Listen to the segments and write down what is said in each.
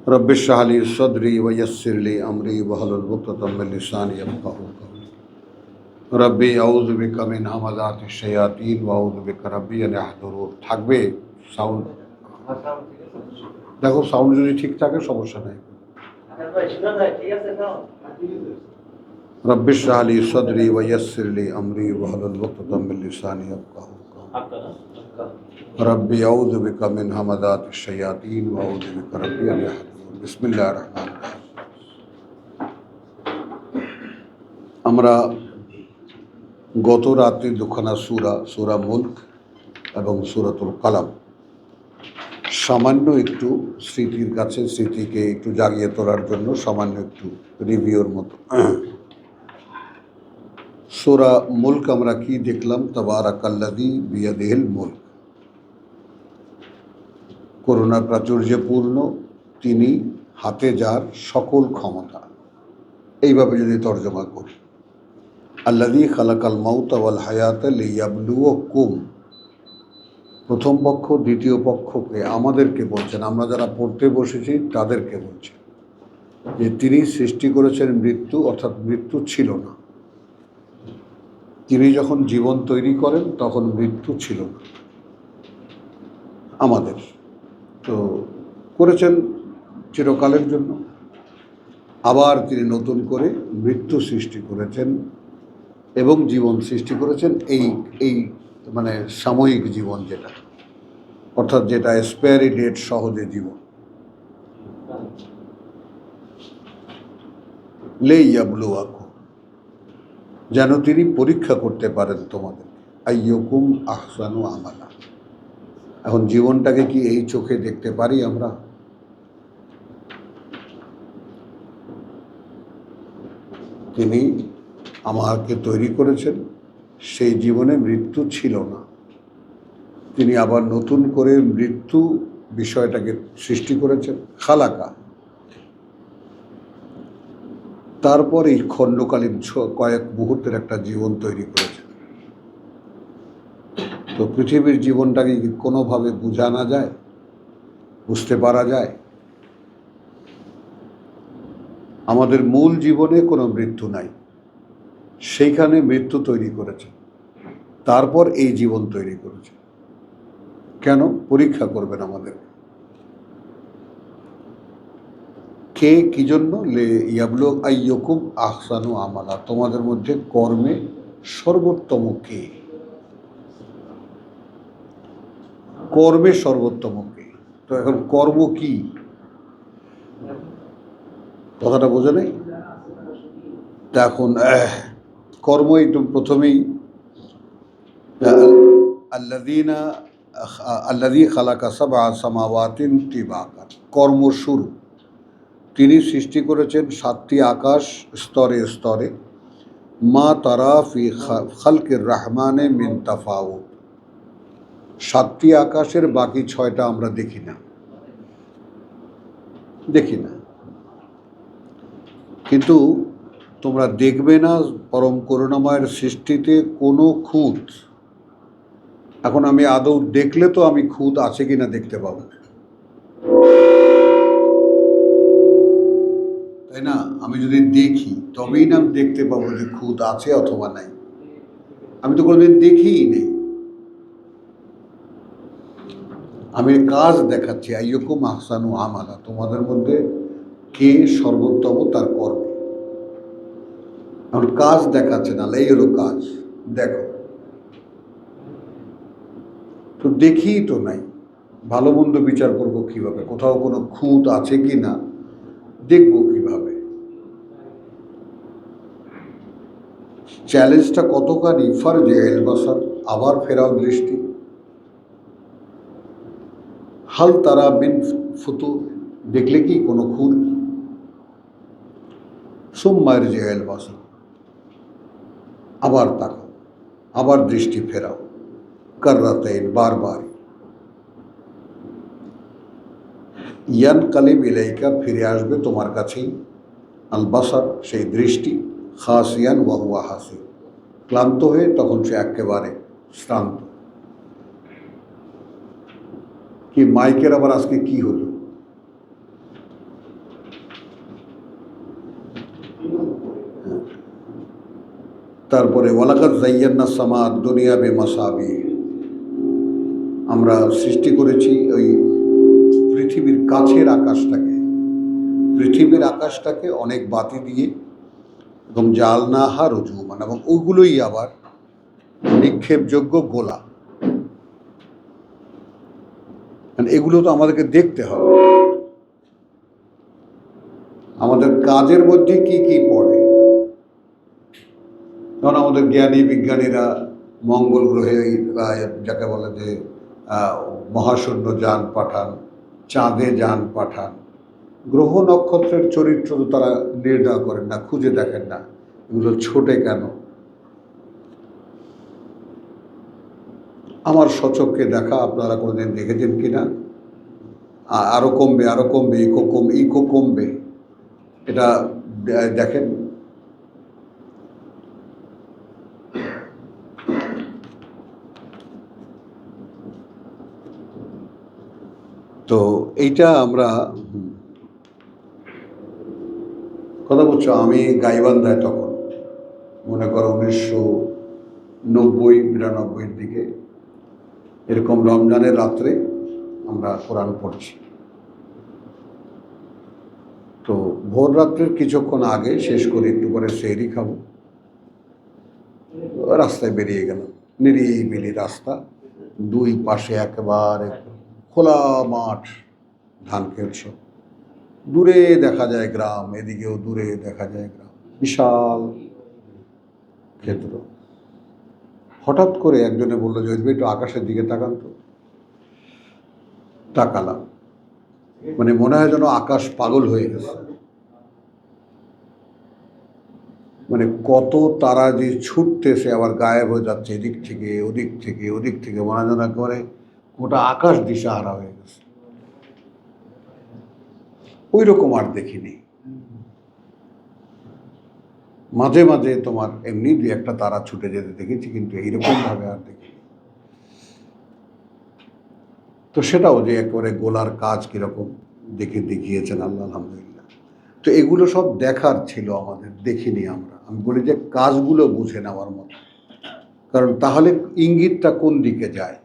Rabbi इश्रह ली सदरी वयस्सिर ली अमरी वहलुल उक़दतम मिन लिसानी यफ़क़हू क़ौली रब्बी आऊज़ु बिका मिन हमाज़ातिश शयातीन व आऊज़ु बिका रब्बी अन याहदुरून। থাকবে সাউন্ড? দেখো সাউন্ড যদি ঠিক থাকে সমস্যা নেই। रब्बि इश्रह ली सदरी वयस्सिर ली अमरी वहलुल उक़दतम मिन लिसानी यफ़क़हू क़ौली रब्बी आऊज़ु बिका मिन हमाज़ातिश शयातीन व आऊज़ु बिका रब्बी अन याहदुरून। बिस्मिल्लाहिर रहमानिर रहीम। আমরা গত রাতে দুখানা সূরা মুলক এবং সূরাতুল কালাম সামান্য একটু স্মৃতিকে একটু জাগিয়ে তোলার জন্য সামান্য একটু রিভিউর মতো। সূরা মুলক আমরা কি দেখলাম? তাবারাকাল্লাযী বিয়াদিহিল মুলক, করুণা প্রাচুর্যপূর্ণ তিনি, হাতে যার সকল ক্ষমতা। এইভাবে যদি তর্জমা করি, আল্লাযী খালাকাল মাউতা ওয়াল হায়াতা লিয়াবলুয়াকুম, প্রথম পক্ষ দ্বিতীয় পক্ষকে আমাদেরকে বলছেন, আমরা যারা পড়তে বসেছি তাদেরকে বলছেন যে তিনি সৃষ্টি করেছেন মৃত্যু, অর্থাৎ মৃত্যু ছিল না। তিনি যখন জীবন তৈরি করেন তখন মৃত্যু ছিল না, আমাদের তো করেছেন চিরকালের জন্য। আবার তিনি নতুন করে মৃত্যু সৃষ্টি করেছেন এবং জীবন সৃষ্টি করেছেন, এই মানে সাময়িক জীবন যেটা, অর্থাৎ যেটা এক্সপায়ারি ডেট সহ যে জীবন। লিয়াবলুয়াকুম, যেন তিনি পরীক্ষা করতে পারেন তোমাদের। আইয়ুকুম আহসানু আমালা। এখন জীবনটাকে কি এই চোখে দেখতে পারি আমরা? তিনি আমাকে তৈরি করেছেন, সেই জীবনে মৃত্যু ছিল না। তিনি আবার নতুন করে মৃত্যু বিষয়টাকে সৃষ্টি করেছেন, খালাকা। তারপর এই খণ্ডকালীন কয়েক মুহূর্তের একটা জীবন তৈরি করেছেন। তো পৃথিবীর জীবনটাকে কি কোনোভাবে বোঝানো যায়, বুঝতে পারা যায়? আমাদের মূল জীবনে কোনো মৃত্যু নাই, সেইখানে মৃত্যু তৈরি করেছে, তারপর এই জীবন তৈরি করেছে। কেন? পরীক্ষা করবেন আমাদের। কে, কি জন্য? লিয়াবলু আইয়ুকুম আহসানু আমালা, তোমাদের মধ্যে কর্মে সর্বোত্তম কে, কর্মে সর্বোত্তম কে। তো এখন কর্ম কি, কথাটা বোঝা নেই? তা এখন কর্ম একটু প্রথমেই, আল্লাযী খালাকা সাবআ সামাওয়াতিন তিবাকান, কর্ম শুরু। তিনি সৃষ্টি করেছেন 7টি আকাশ স্তরে স্তরে। মা তারা ফি খালকির রহমানে মিন তাফাউত, 7টি আকাশের বাকি 6টা আমরা দেখি না, কিন্তু তোমরা দেখবে না পরম করুণাময়ের সৃষ্টিতে কোনো খুঁত। এখন আমি আদৌ দেখলে তো আমি খুঁত আছে কিনা দেখতে পাবো, তাই না? আমি যদি দেখি তবেই না আমি দেখতে পাবো যে খুঁত আছে অথবা নাই। আমি তো কোনোদিন দেখিই নেই। আমি কাজ দেখাচ্ছি, আইয়ুকুম আহসানু আমালা, তোমাদের মধ্যে কে সর্বোত্তম তার কর্মে। আমার কাজ দেখাচ্ছে না, এই হলো কাজ, দেখো। তো দেখি তো নাই, ভালো মন্দ বিচার করবো কিভাবে? কোথাও কোনো খুঁত আছে কি না দেখবো কিভাবে? চ্যালেঞ্জটা কতখানি? ফারজিল বাসার, আবার ফেরাও দৃষ্টি। হাল তারা মিন ফুতুর, দেখলে কি কোনো খুঁত? সুম্মা ইরজিল বাসার, আবার তাকাও, আবার দৃষ্টি ফেরাও। কাররাতাইন, বারবার। ইয়ানকালিব ইলাইকা, ফিরে আসবে তোমার কাছেই। আল বাসার, সেই দৃষ্টি। খাসিয়ান ওয়া হুয়া হাসিব, ক্লান্ত হয়ে, তখন সে একেবারে শ্রান্ত। কি মাইকের আবার আজকে কি হলো? তারপরে ওয়ালাকাদ যায়্যানা সামা দুনিয়া বিমাসাবি, আমরা সৃষ্টি করেছি ওই পৃথিবীর কাছের আকাশটাকে, পৃথিবীর আকাশটাকে অনেক বাতি দিয়ে, এবং জালনাহা রুজুমান, এবং ওগুলোই আবার নিক্ষেপযোগ্য গোলা। এগুলো তো আমাদেরকে দেখতে হবে, আমাদের কাজের মধ্যে কি কি পড়ে। কারণ আমাদের জ্ঞানী বিজ্ঞানীরা মঙ্গল গ্রহে যাকে বলে যে মহাশূন্য যান পাঠান, চাঁদে যান পাঠান, গ্রহ নক্ষত্রের চরিত্র তো তারা নির্ণয় করেন না, খুঁজে দেখেন না এগুলো ছোটে কেন। আমার সচক্ষে দেখা, আপনারা কোনোদিন দেখেছেন কিনা, আরো কমবে আরো কমবে, ইকো কমবে, এটা দেখেন। তো এইটা আমরা কথা বলছো, আমি গাইবান্ধায় তখন মনে করো 1990-92-এর দিকে এরকম রমজানের রাত্রে আমরা কোরআন পড়ছি। তো ভোর রাত্রের কিছুক্ষণ আগে শেষ করে একটু করে সেহরি খাবো, রাস্তায় বেরিয়ে গেলাম। নিরিবিলি রাস্তা, দুই পাশে একেবারে খোলা মাঠ, ধান ক্ষেত, দূরে দেখা যায় গ্রাম, এদিকেও দূরে দেখা যায় গ্রাম, বিশাল ক্ষেত্র। হঠাৎ করে একজনে বললো যে একটু আকাশের দিকে তাকান তো। তাকালাম, মানে মনে হয় যেন আকাশ পাগল হয়ে গেছে, মানে কত তারা যে ছুটতেছে আবার গায়েব হয়ে যাচ্ছে, এদিক থেকে ওদিক থেকে ওদিক থেকে, মনে হয় যেন একেবারে গোটা আকাশ দিশাহারা হয়ে গেছে। ওই রকম আর দেখিনি। মাঝে মাঝে তোমার এমনি দুই একটা তারা ছুটে যেতে দেখেছি, কিন্তু এইরকম ভাবে আর দেখিনি। তো সেটাও যে একেবারে গোলার কাজ কিরকম দেখিয়েছেন আল্লাহ, আলহামদুলিল্লাহ। তো এগুলো সব দেখার ছিল আমাদের, দেখিনি আমরা। আমি বলি যে কাজগুলো বুঝে নেওয়ার মতো, কারণ তাহলে ইঙ্গিতটা কোন দিকে যায়,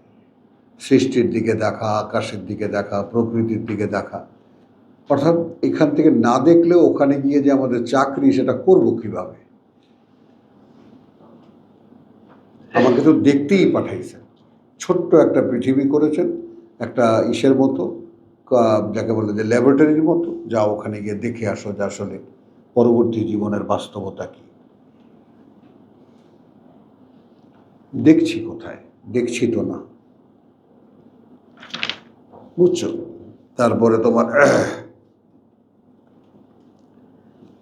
সৃষ্টির দিকে দেখা, আকাশের দিকে দেখা, প্রকৃতির দিকে দেখা। অর্থাৎ এখান থেকে না দেখলেও ওখানে গিয়ে যে আমাদের চাকরি, সেটা করব কিভাবে। আমাকে তো দেখতেই পাঠাইছেন, ছোট্ট একটা পৃথিবী করেছেন, একটা ইসের মতো, যাকে বলে যে ল্যাবরেটরির মতো, যা ওখানে গিয়ে দেখে আসো যে আসলে পরবর্তী জীবনের বাস্তবতা কি। দেখছি কোথায়, দেখছি তো না, বুঝছো। তারপরে তোমার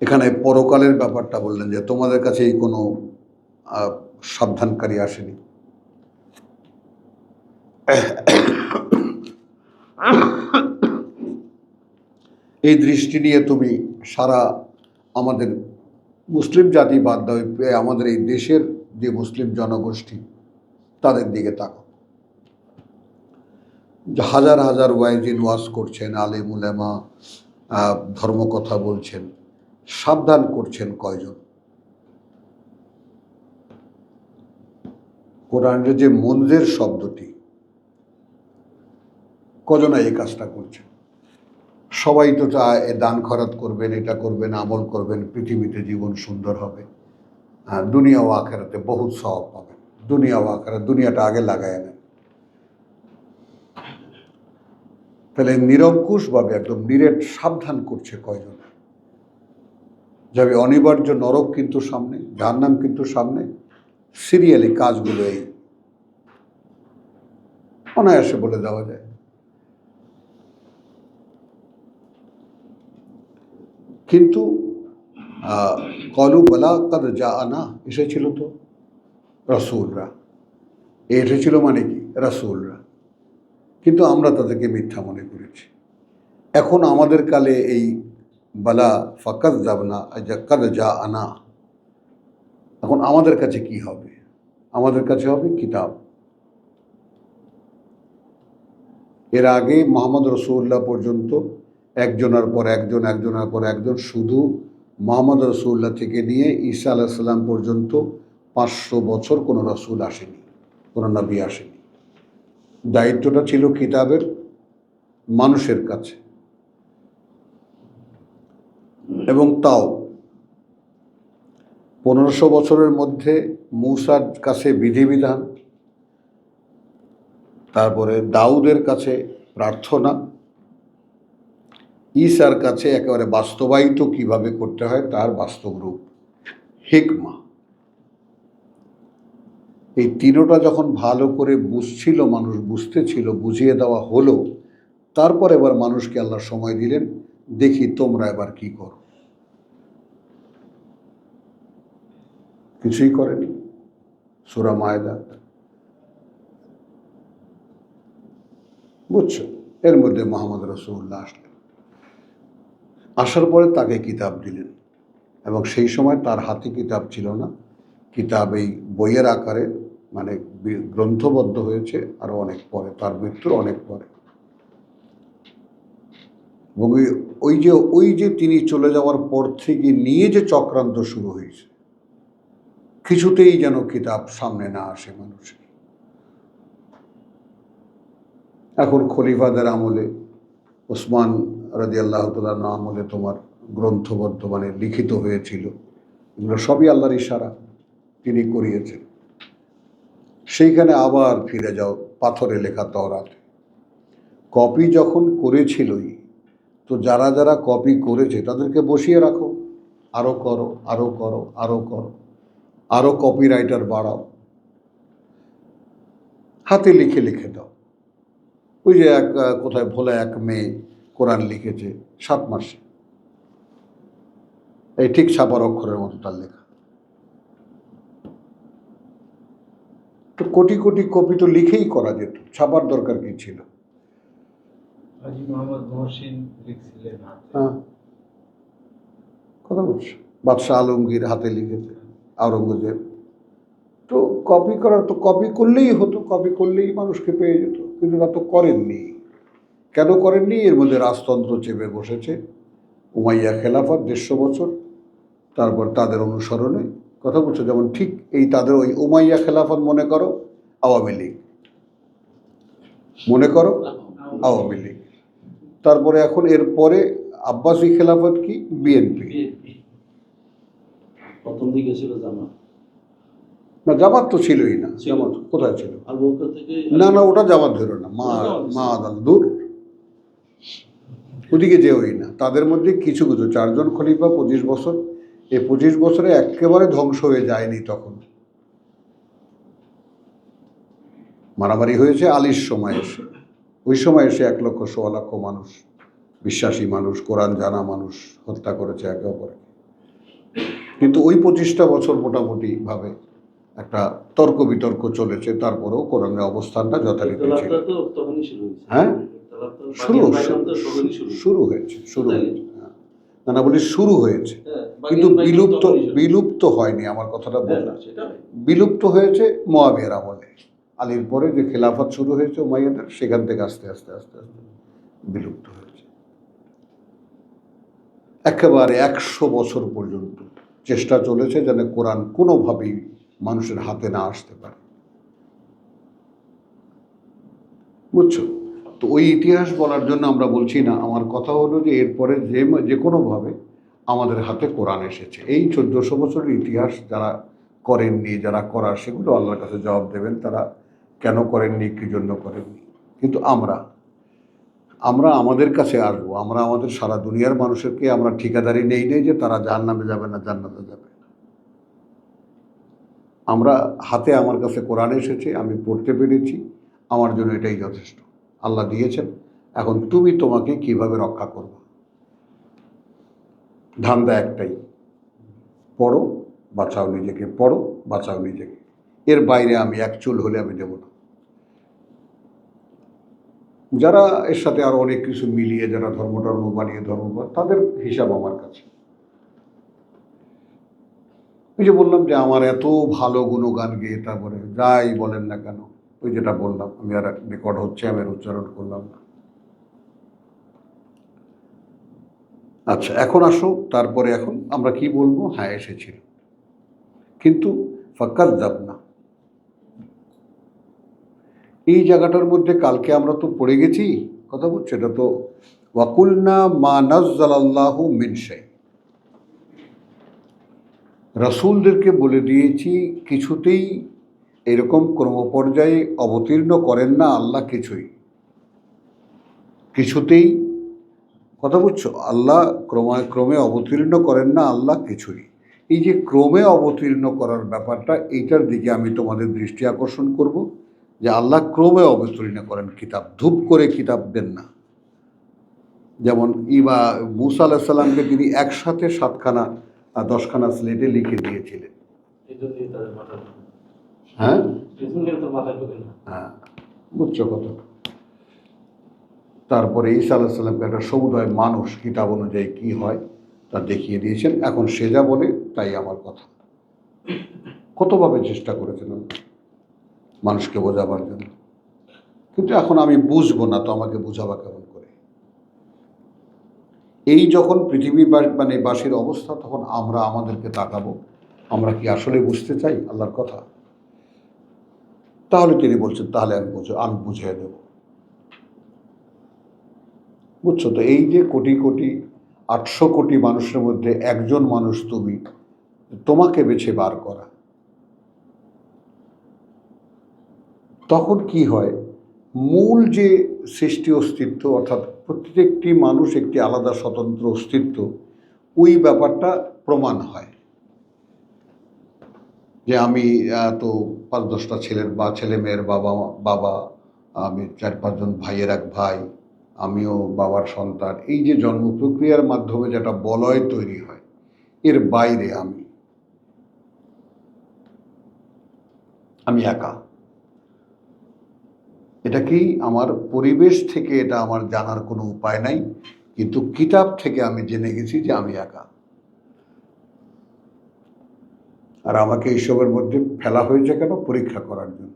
এখানে পরকালের ব্যাপারটা বললেন যে তোমাদের কাছে এই কোনো সাবধানকারী আসেনি। এই দৃষ্টি নিয়ে তুমি সারা আমাদের মুসলিম জাতি বাদ দাও, আমাদের এই দেশের যে মুসলিম জনগোষ্ঠী, তাদের দিকে তাকাও। হাজার হাজার ওয়াইজিন ওয়াজ করছেন, আলেম উলেমা ধর্মকথা বলছেন, সাবধান করছেন কয়জন? কোরআনের যে মনজের শব্দটি, কজনা এই কাজটা করছেন? সবাই তো চায় দান খরাত করবেন, এটা করবেন, আমল করবেন, পৃথিবীতে জীবন সুন্দর হবে, দুনিয়া ও আখেরাতে বহুত সওয়াব পাবেন। দুনিয়া ও আখেরাত, দুনিয়াটা আগে লাগায় নেন। তাহলে নিরঙ্কুশভাবে একদম ডিরেক্ট সাবধান করছে কয়জন? যাবে অনিবার্য নরক কিন্তু সামনে, জাহান্নাম কিন্তু সামনে, সিরিয়ালি কাজগুলো এই অনায়াসে বলে দেওয়া যায়। কিন্তু কলু বলা কাদ যা আনা, এসেছিল তো রাসূলরা, এসেছিল মানে কি রাসূলরা, কিন্তু আমরা তাদেরকে মিথ্যা মনে করেছি। এখন আমাদের কালে এই বালা ফাকাদ যাবনা কাদ যা আনা, এখন আমাদের কাছে কি হবে? আমাদের কাছে হবে কিতাব। এর আগে মোহাম্মদ রসুল্লাহ পর্যন্ত একজনের পর একজন, একজনের পর একজন, শুধু মোহাম্মদ রসুল্লাহ থেকে নিয়ে ঈসা আলাইহিস সালাম পর্যন্ত 500 বছর কোনো রাসূল আসেনি, কোনো নবী আসেনি। দায়িত্বটা ছিল কিতাবের মানুষের কাছে, এবং তাও 1500 বছরের মধ্যে মূসার কাছে বিধিবিধান, তারপরে দাউদের কাছে প্রার্থনা, ঈসার কাছে একেবারে বাস্তবায়িত কিভাবে করতে হয় তার বাস্তব রূপ, হিকমা। এই তিনোটা যখন ভালো করে বুঝছিল, মানুষ বুঝতেছিল, বুঝিয়ে দেওয়া হলো, তারপর এবার মানুষকে আল্লাহ সময় দিলেন, দেখি তোমরা এবার কি করো। কিছুই করেনি। সূরা মায়েদা, বুঝছো? এর মধ্যে মুহাম্মদ রাসূলুল্লাহ আসলেন। আসার পরে তাকে কিতাব দিলেন, এবং সেই সময় তার হাতে কিতাব ছিল না। কিতাব এই বইয়ের আকারে, মানে গ্রন্থবদ্ধ হয়েছে আরো অনেক পরে, তার মৃত্যুর অনেক পরে। এবং ওই যে তিনি চলে যাওয়ার পর থেকে নিয়ে যে চক্রান্ত শুরু হয়েছে, কিছুতেই যেন কিতাব সামনে না আসে মানুষের। এখন খলিফাদের আমলে, ওসমান রাদিয়াল্লাহু তাআলার আমলে তোমার গ্রন্থবদ্ধ, মানে লিখিত হয়েছিল, এগুলো সবই আল্লাহর ইশারা, তিনি করিয়েছেন। সেইখানে আবার ফিরে যাও পাথরে লেখা তওরাত। কপি যখন করেছিলই, তো যারা যারা কপি করেছে তাদেরকে বসিয়ে রাখো, আরো করো, আরো করো, আরো করো, আরো কপিরাইটার বাড়াও, হাতে লিখে লিখে দাও। ওই যে কোথায় ভোলা এক মেয়ে কোরআন লিখেছে 7 মাসে, এই ঠিক ছাপার অক্ষরের মতো তার লেখা। তো কোটি কোটি কপি তো লিখেই করা যেত, ছাপার দরকার কি ছিল? হ্যাঁ, কথা বলছো। বাদশাহ আলমগীর হাতে লিখেছে, আওরঙ্গজেব। তো কপি করার, তো কপি করলেই হতো, কপি করলেই মানুষকে পেয়ে যেত, কিন্তু তা তো করেননি। কেন করেননি? এর মধ্যে রাজতন্ত্র চেপে বসেছে, উমাইয়া খেলাফত 150 বছর, তারপর তাদের অনুসরণে, কথা বলছো, যেমন ঠিক এই তাদের ওই উমাইয়া খেলাফত মনে করো আওয়ামী লীগ, মনে করো আওয়ামী লীগ। তারপরে এখন এর পরে আব্বাসী খেলাফত কি? বিএনপি। প্রথম দিকে ছিল জামাত। না, জামাত তো ছিলই না। জামাত কোথায় ছিল? না না, ওটা জামাত ধরো না, মা আদাল দূর, ওদিকে যেওই না। তাদের মধ্যে কিছু কিছু 4 জন খলিফা 25 বছর, এই 25 বছরে একেবারে ধ্বংস হয়ে যায়নি। তখন মারামারি হয়েছে আলীর সময় এসে, ওই সময় এসে 1,00,000-1,600,000 মানুষ, বিশ্বাসী মানুষ, কোরআন জানা মানুষ হত্যা করেছে একে অপরকে। কিন্তু ওই 25টা বছর মোটামুটি ভাবে একটা তর্ক বিতর্ক চলেছে, তারপরেও কোরআনের অবস্থানটা যথারীতি ছিল। হ্যাঁ, শুরু হয়েছে। না বলি শুরু হয়েছে, কিন্তু বিলুপ্ত হয়নি। আমার কথাটা বললাম, বিলুপ্ত হয়েছে মুয়াবিয়ার আমলে। আলীর পরে যে খেলাফত শুরু হয়েছে উমাইয়াদের, সেখান থেকে আস্তে আস্তে আস্তে আস্তে বিলুপ্ত হয়েছে। একেবারে 100 বছর পর্যন্ত চেষ্টা চলেছে যেন কোরআন কোনোভাবেই মানুষের হাতে না আসতে পারে, বুঝছো? তো ওই ইতিহাস বলার জন্য আমরা বলছি না। আমার কথা হলো যে এরপরে যে কোনোভাবে আমাদের হাতে কোরআন এসেছে। এই 1400 বছরের ইতিহাস যারা করেননি, যারা করার, সেগুলো আল্লাহর কাছে জবাব দেবেন, তারা কেন করেননি, কী জন্য করেননি। কিন্তু আমরা আমাদের কাছে আসবো। আমরা আমাদের সারা দুনিয়ার মানুষেরকে আমরা ঠিকাদারি নেই যে তারা জাহান্নামে যাবে না জান্নাতে যাবে। আমরা হাতে, আমার কাছে কোরআন এসেছে, আমি পড়তে পেরেছি, আমার জন্য এটাই যথেষ্ট। আল্লাহ দিয়েছেন, এখন তুমি তোমাকে কিভাবে রক্ষা করবে। ধান্দা একটাই, পড়ো, বাঁচাও নিজেকে, পড়ো, বাঁচাও নিজেকে। এর বাইরে আমি এক চুল হলে আমি দেব না। যারা এর সাথে আরো অনেক কিছু মিলিয়ে, যারা ধর্ম বানিয়ে তাদের হিসাব আমার কাছে। ওই যে বললাম যে আমার এত ভালো গুণগান গেয়ে, তারপরে যাই বলেন না কেন, ওই যেটা বললাম, আমি আর রেকর্ড হচ্ছে, আমি আর উচ্চারণ করলাম না। আচ্ছা, এখন আসো, তারপরে এখন আমরা কি বলবো? হ্যাঁ, এসেছিল, কিন্তু ফাকাযযাবনা। এই জায়গাটার মধ্যে কালকে আমরা তো পড়ে গেছি, কথা বলছি, এটা তো ওয়াকুলনা মা নাজ্জালাল্লাহু মিন শাই। রাসূলদেরকে বলে দিয়েছি কিছুতেই এরকম ক্রমপর্যায়ে অবতীর্ণ করেন না আল্লাহ কিছুই, কিছুতেই, কথা বুঝছো, আল্লাহ ক্রমে ক্রমে অবতীর্ণ করেন না আল্লাহ কিছুই। এই যে ক্রমে অবতীর্ণ করার ব্যাপারটা, এইটার দিকে আমি তোমাদের দৃষ্টি আকর্ষণ করব, যে আল্লাহ ক্রমে অবতীর্ণ করেন কিতাব, ধূপ করে কিতাব দেন না। যেমন মুসা আলাইহিস সালামকে তিনি একসাথে 7খানা 10খানা স্লেটে লিখে দিয়েছিলেন। হ্যাঁ হ্যাঁ, বুঝছো কথা। তারপরে ঈসা আলাইহিস সালামকে একটা সমুদয় মানুষ কিতাব অনুযায়ী কি হয় তা দেখিয়ে দিয়েছেন। এখন সে যা বলে তাই আমার কথা। কতভাবে চেষ্টা করেছেন মানুষকে বোঝাবার জন্য, কিন্তু এখন আমি বুঝবো না তো আমাকে বুঝাবা কেমন করে? এই যখন পৃথিবীর বাসীর অবস্থা, তখন আমরা আমাদেরকে তাকাবো, আমরা কি আসলে বুঝতে চাই আল্লাহর কথা? তাহলে তিনি বলছেন তাহলে আমি বুঝিয়ে দেব। বুঝছো তো? এই যে কোটি কোটি 800 কোটি মানুষের মধ্যে একজন মানুষ তুমি, তোমাকে বেছে বার করা, তখন কি হয়? মূল যে সৃষ্টি অস্তিত্ব, অর্থাৎ প্রত্যেকটি মানুষ একটি আলাদা স্বতন্ত্র অস্তিত্ব, ওই ব্যাপারটা প্রমাণ হয়। যে আমি তো 5-10টা ছেলের বা ছেলে মেয়ের বাবা, আমি 4-5 জন ভাইয়ের এক ভাই, আমিও বাবার সন্তান। এই যে জন্ম প্রক্রিয়ার মাধ্যমে যেটা বলয় তৈরি হয়, এর বাইরে আমি একা। এটা কি আমার পরিবেশ থেকে এটা আমার জানার কোনো উপায় নাই, কিন্তু কিতাব থেকে আমি জেনে গেছি যে আমি একা। আর আমাকে এইসবের মধ্যে ফেলা হয়েছে কেন? পরীক্ষা করার জন্য।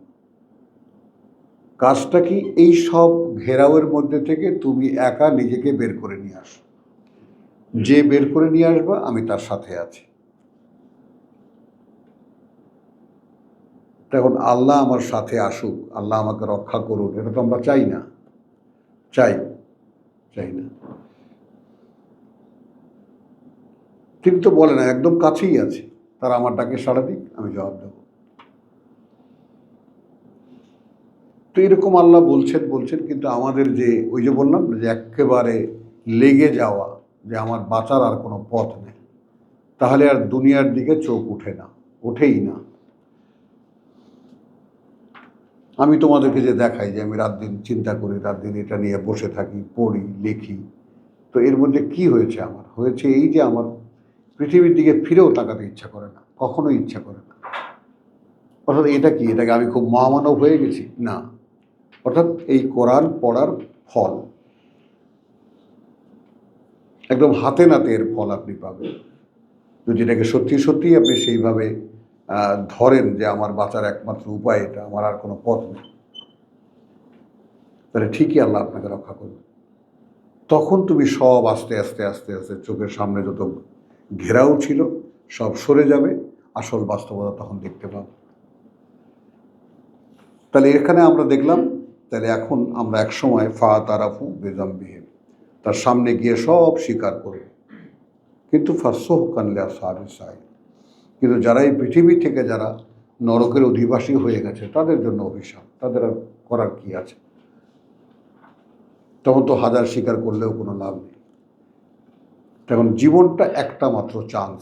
কাজটা কি? এই সব ঘেরাওয়ের মধ্যে থেকে তুমি একা নিজেকে বের করে নিয়ে আসো। যে বের করে নিয়ে আসবা আমি তার সাথে আছি। তখন আল্লাহ আমার সাথে আসুক, আল্লাহ আমাকে রক্ষা করুন, এটা তো আমরা চাই না। চাই না। তিনি তো বলে না, একদম কাছেই আছে, তারা আমার ডাকে সাড়া দিক, আমি জবাব দেব। তো এরকম আল্লাহ বলছেন, কিন্তু আমাদের যে ওই যে বললাম যে একেবারে লেগে যাওয়া, যে আমার বাঁচার আর কোনো পথ নেই, তাহলে আর দুনিয়ার দিকে চোখ ওঠেই না। আমি তোমাদেরকে যে দেখাই যে আমি রাত দিন চিন্তা করি, রাত দিন এটা নিয়ে বসে থাকি, পড়ি, লিখি, তো এর মধ্যে কি হয়েছে? আমার হয়েছে এই যে আমার পৃথিবীর দিকে ফিরেও তাকাতে ইচ্ছা করে না, কখনোই ইচ্ছা করে না। অর্থাৎ এটা কি? এটাকে আমি খুব মহামানব হয়ে গেছি? না। অর্থাৎ এই কোরআন পড়ার ফল একদম হাতে নাতে এর ফল আপনি পাবেন, যদি এটাকে সত্যি সত্যি আপনি সেইভাবে ধরেন যে আমার বাঁচার একমাত্র উপায় এটা, আমার আর কোনো পথ নেই, তাহলে ঠিকই আল্লাহ আপনাকে রক্ষা করবে। তখন তুমি সব আস্তে আস্তে আস্তে আস্তে চোখের সামনে যত ঘেরাও ছিল সব সরে যাবে, আসল বাস্তবতা তখন দেখতে পাবো। তাহলে এখানে আমরা দেখলাম, তাহলে এখন আমরা এক সময় ফাতারাফু বিযামবিহিম, তার সামনে গিয়ে সব স্বীকার করবে, কিন্তু ফাসহুকান লিআসহাবিস সাঈর, কিন্তু যারা এই পৃথিবী থেকে যারা নরকের অধিবাসী হয়ে গেছে তাদের জন্য অভিশাপ, তাদের আর করার কি আছে? তখন তো হাজার স্বীকার করলেও কোনো লাভ নেই। তখন জীবনটা একটা মাত্র চান্স,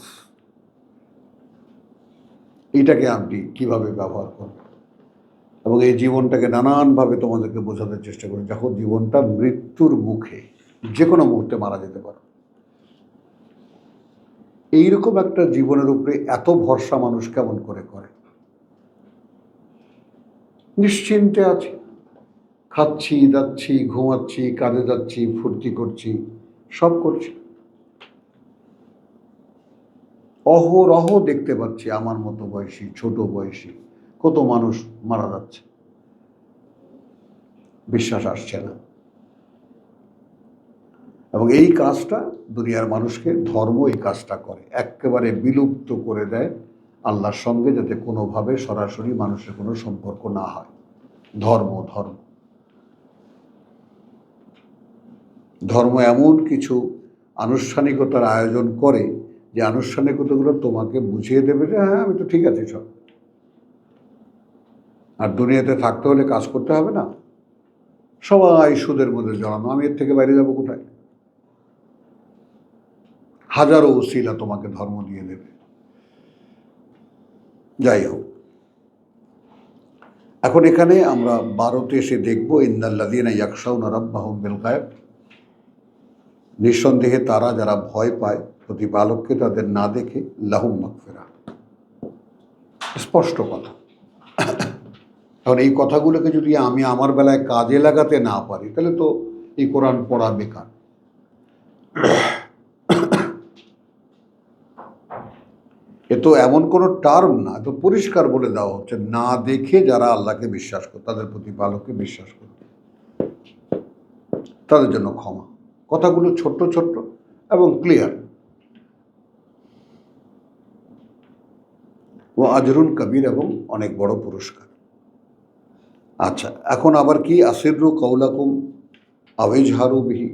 এইটাকে আপনি কিভাবে ব্যবহার করবেন? এবং এই জীবনটাকে নানানভাবে তোমাদেরকে বোঝাতে চেষ্টা করি, যখন জীবনটা মৃত্যুর মুখে, যে কোনো মুহূর্তে মারা যেতে পারো। এইরকম একটা জীবনের উপরে এত ভরসা মানুষ কেমন করে? নিশ্চিন্তে আছি, খাচ্ছি, যাচ্ছি, ঘুমাচ্ছি, কাজে যাচ্ছি, ফুর্তি করছি, সব করছি। অহরহ দেখতে পাচ্ছি আমার মতো বয়সী, ছোট বয়সী কত মানুষ মারা যাচ্ছে, বিশ্বাস আসছে না। এবং এই কাজটা দুনিয়ার মানুষকে, ধর্ম এই কাজটা করে, একেবারে বিলুপ্ত করে দেয় আল্লাহর সঙ্গে যাতে কোনোভাবে সরাসরি মানুষের কোনো সম্পর্ক না হয়। ধর্ম ধর্ম ধর্ম এমন কিছু আনুষ্ঠানিকতার আয়োজন করে যে আনুষ্ঠানিকতাগুলো তোমাকে বুঝিয়ে দেবে যে হ্যাঁ আমি তো ঠিক আছি সব, আর দুনিয়াতে থাকতে হলে কাজ করতে হবে না, সবাই সুদের মধ্যে জড়ানো, আমি এর থেকে বাইরে যাব কোথায়? হাজারো ওসিলা তোমাকে ধর্ম দিয়ে দেবে। যাই হোক, এখন এখানে আমরা 12তে এসে দেখব ইন্নাল্লাযীনা ইয়াখশাউনা রাব্বাহুম বিল গায়ব, নিঃসন্দেহে তারা যারা ভয় পায় প্রতিপালককে তাদের না দেখে, লাহুম মাগফিরাহ। স্পষ্ট কথা। এখন এই কথাগুলোকে যদি আমি আমার বেলায় কাজে লাগাতে না পারি তাহলে তো এই কোরআন পড়া বেকার। এ তো এমন কোনো টার্ম না, তো পরিষ্কার বলে দেওয়া হচ্ছে না দেখে যারা আল্লাহকে বিশ্বাস করে, তাদের প্রতিপালককে বিশ্বাস করতে, তাদের জন্য ক্ষমা। কথাগুলো ছোট্ট ছোট্ট এবং ক্লিয়ার। ও আজরুন কবির, এবং অনেক বড় পুরস্কার। আচ্ছা, এখন আবার কি, আসিরু কৌলাকুম আওয়াজহারু বিহি,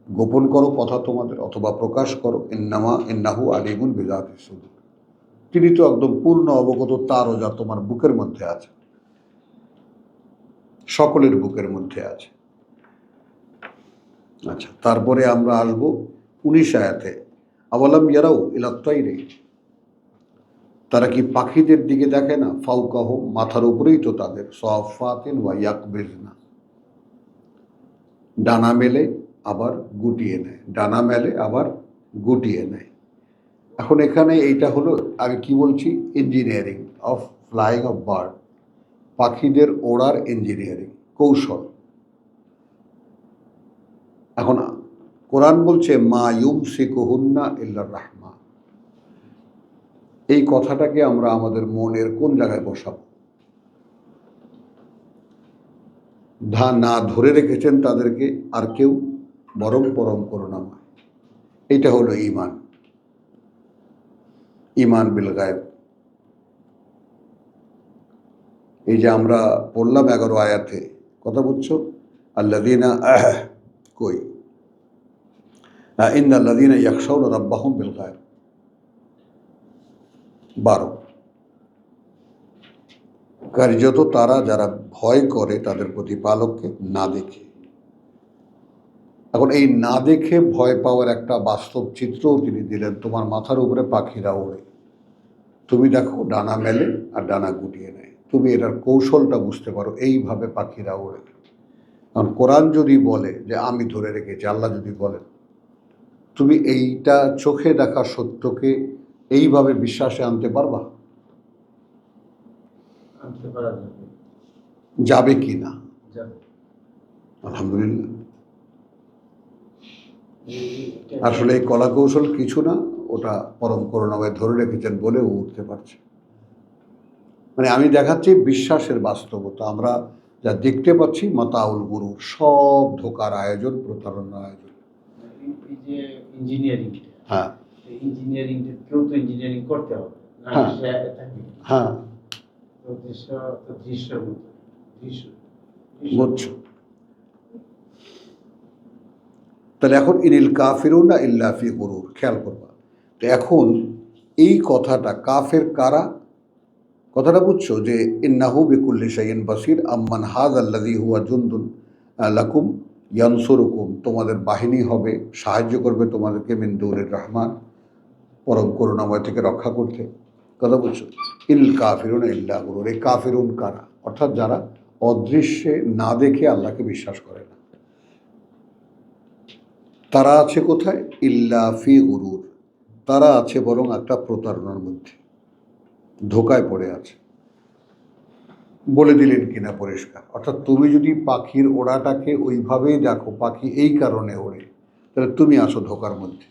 গোপন করো কথা তোমাদের অথবা প্রকাশ করো, ইন্নাহু আলিমুন বিযাতিস সুদূর, তিনি তো একদম পূর্ণ অবগত, তারও যা তোমার বুকের মধ্যে আছে, সকলের বুকের মধ্যে আছে। আচ্ছা, তারপরে আমরা আসবো 19 আয়াতে, আওয়ালাম ইয়ারাউ ইলা তাইরি, তারা কি পাখিদের দিকে দেখে না, ফাওকাহুম, মাথার উপরেই তো তাদের, সাফাতিন ওয়া ইয়াকবিজনা, ডানা মেলে আবার গুটিয়ে নেয়, ডানা মেলে আবার গুটিয়ে নেয়। এখন এখানে এইটা হলো, আমি কি বলছি, engineering of flying of bird, পাখিদের ওড়ার ইঞ্জিনিয়ারিং কৌশল। এখন কোরআন বলছে মা ইউমসিকুহুন্না ইল্লার রাহমান, এই কথাটাকে আমরা আমাদের মনের কোন জায়গায় বসাবো? না ধরে রেখেছেন তাদেরকে আর কেউ, বরং পরম করুণাময়। এটা হলো ঈমান, ঈমান বিল গায়ব। এই যে আমরা পড়লাম 11 আয়াতে, কথা বুঝছো, আল্লাযীনা কই ইন্নাল্লাযীনা ইয়াখশাউনা রাব্বাহুম বিল গায়ব, 12, কার্যত তারা যারা ভয় করে তাদের প্রতিপালককে না দেখে। এখন এই না দেখে ভয় পাওয়ার একটা বাস্তব চিত্রও তিনি দিলেন, তোমার মাথার উপরে পাখিরা ওড়ে, তুমি দেখো ডানা মেলে আর ডানা গুটিয়ে নেয়, তুমি এটার কৌশলটা বুঝতে পারো, এইভাবে পাখিরা ওড়ে। কারণ কোরআন যদি বলে যে আমি ধরে রেখেছি, আল্লাহ যদি বলেন, তুমি এইটা চোখে দেখা সত্যকে এইভাবে বিশ্বাসে আনতে পারবা? যাবে কি না? আলহামদুলিল্লাহ। আসলে এই কলা কৌশল কিছু না, ওটা পরম করুণাময় ধরে রেখেছেন বলে ও উঠতে পারছে। মানে আমি দেখাচ্ছি বিশ্বাসের বাস্তবতা, আমরা যা দেখতে পাচ্ছি মাতাউল গুরুর, সব ধোকার আয়োজন, প্রতারণার আয়োজন। ইঞ্জিনিয়ারিং, হ্যাঁ, ইঞ্জিনিয়ারিং কেউ তো ইঞ্জিনিয়ারিং করতে হবে না, হ্যাঁ, দৃশ্য বুঝছো? তাহলে এখন ইনিল কাফিরুনা ইল্লা ফি গুরুর, খেয়াল করবা। তো এখন এই কথাটা কাফের কারা, কথাটা বুঝছো, যে ইন্নাহু বিকুল্লি শাইইন বাসির, আম্মান হাযাল্লাযী হুয়া জুনদুন লাকুম ইয়ানসুরুকুম, তোমাদের বাহিনী হবে, সাহায্য করবে তোমাদেরকে, মিন দুনির রহমান, পরম করুণাময় থেকে রক্ষা করতে। কথা বুঝছো, ইল কাফিরুনা ইল্লা গুরুর, এই কাফিরুন কারা, অর্থাৎ যারা অদৃশ্যে না দেখে আল্লাহকে বিশ্বাস করে না, তারা আছে কোথায়, ইল্লা ফি গুরুর, তারা আছে বরং একটা প্রতারণার মধ্যে, ধোকায় পড়ে আছে। বলে দিলেন কিনা পরিষ্কার, অর্থাৎ তুমি যদি পাখির ওড়াটাকে ওইভাবেই দেখো, পাখি এই কারণে ওড়ে, তাহলে তুমি আসো ধোকার মধ্যে।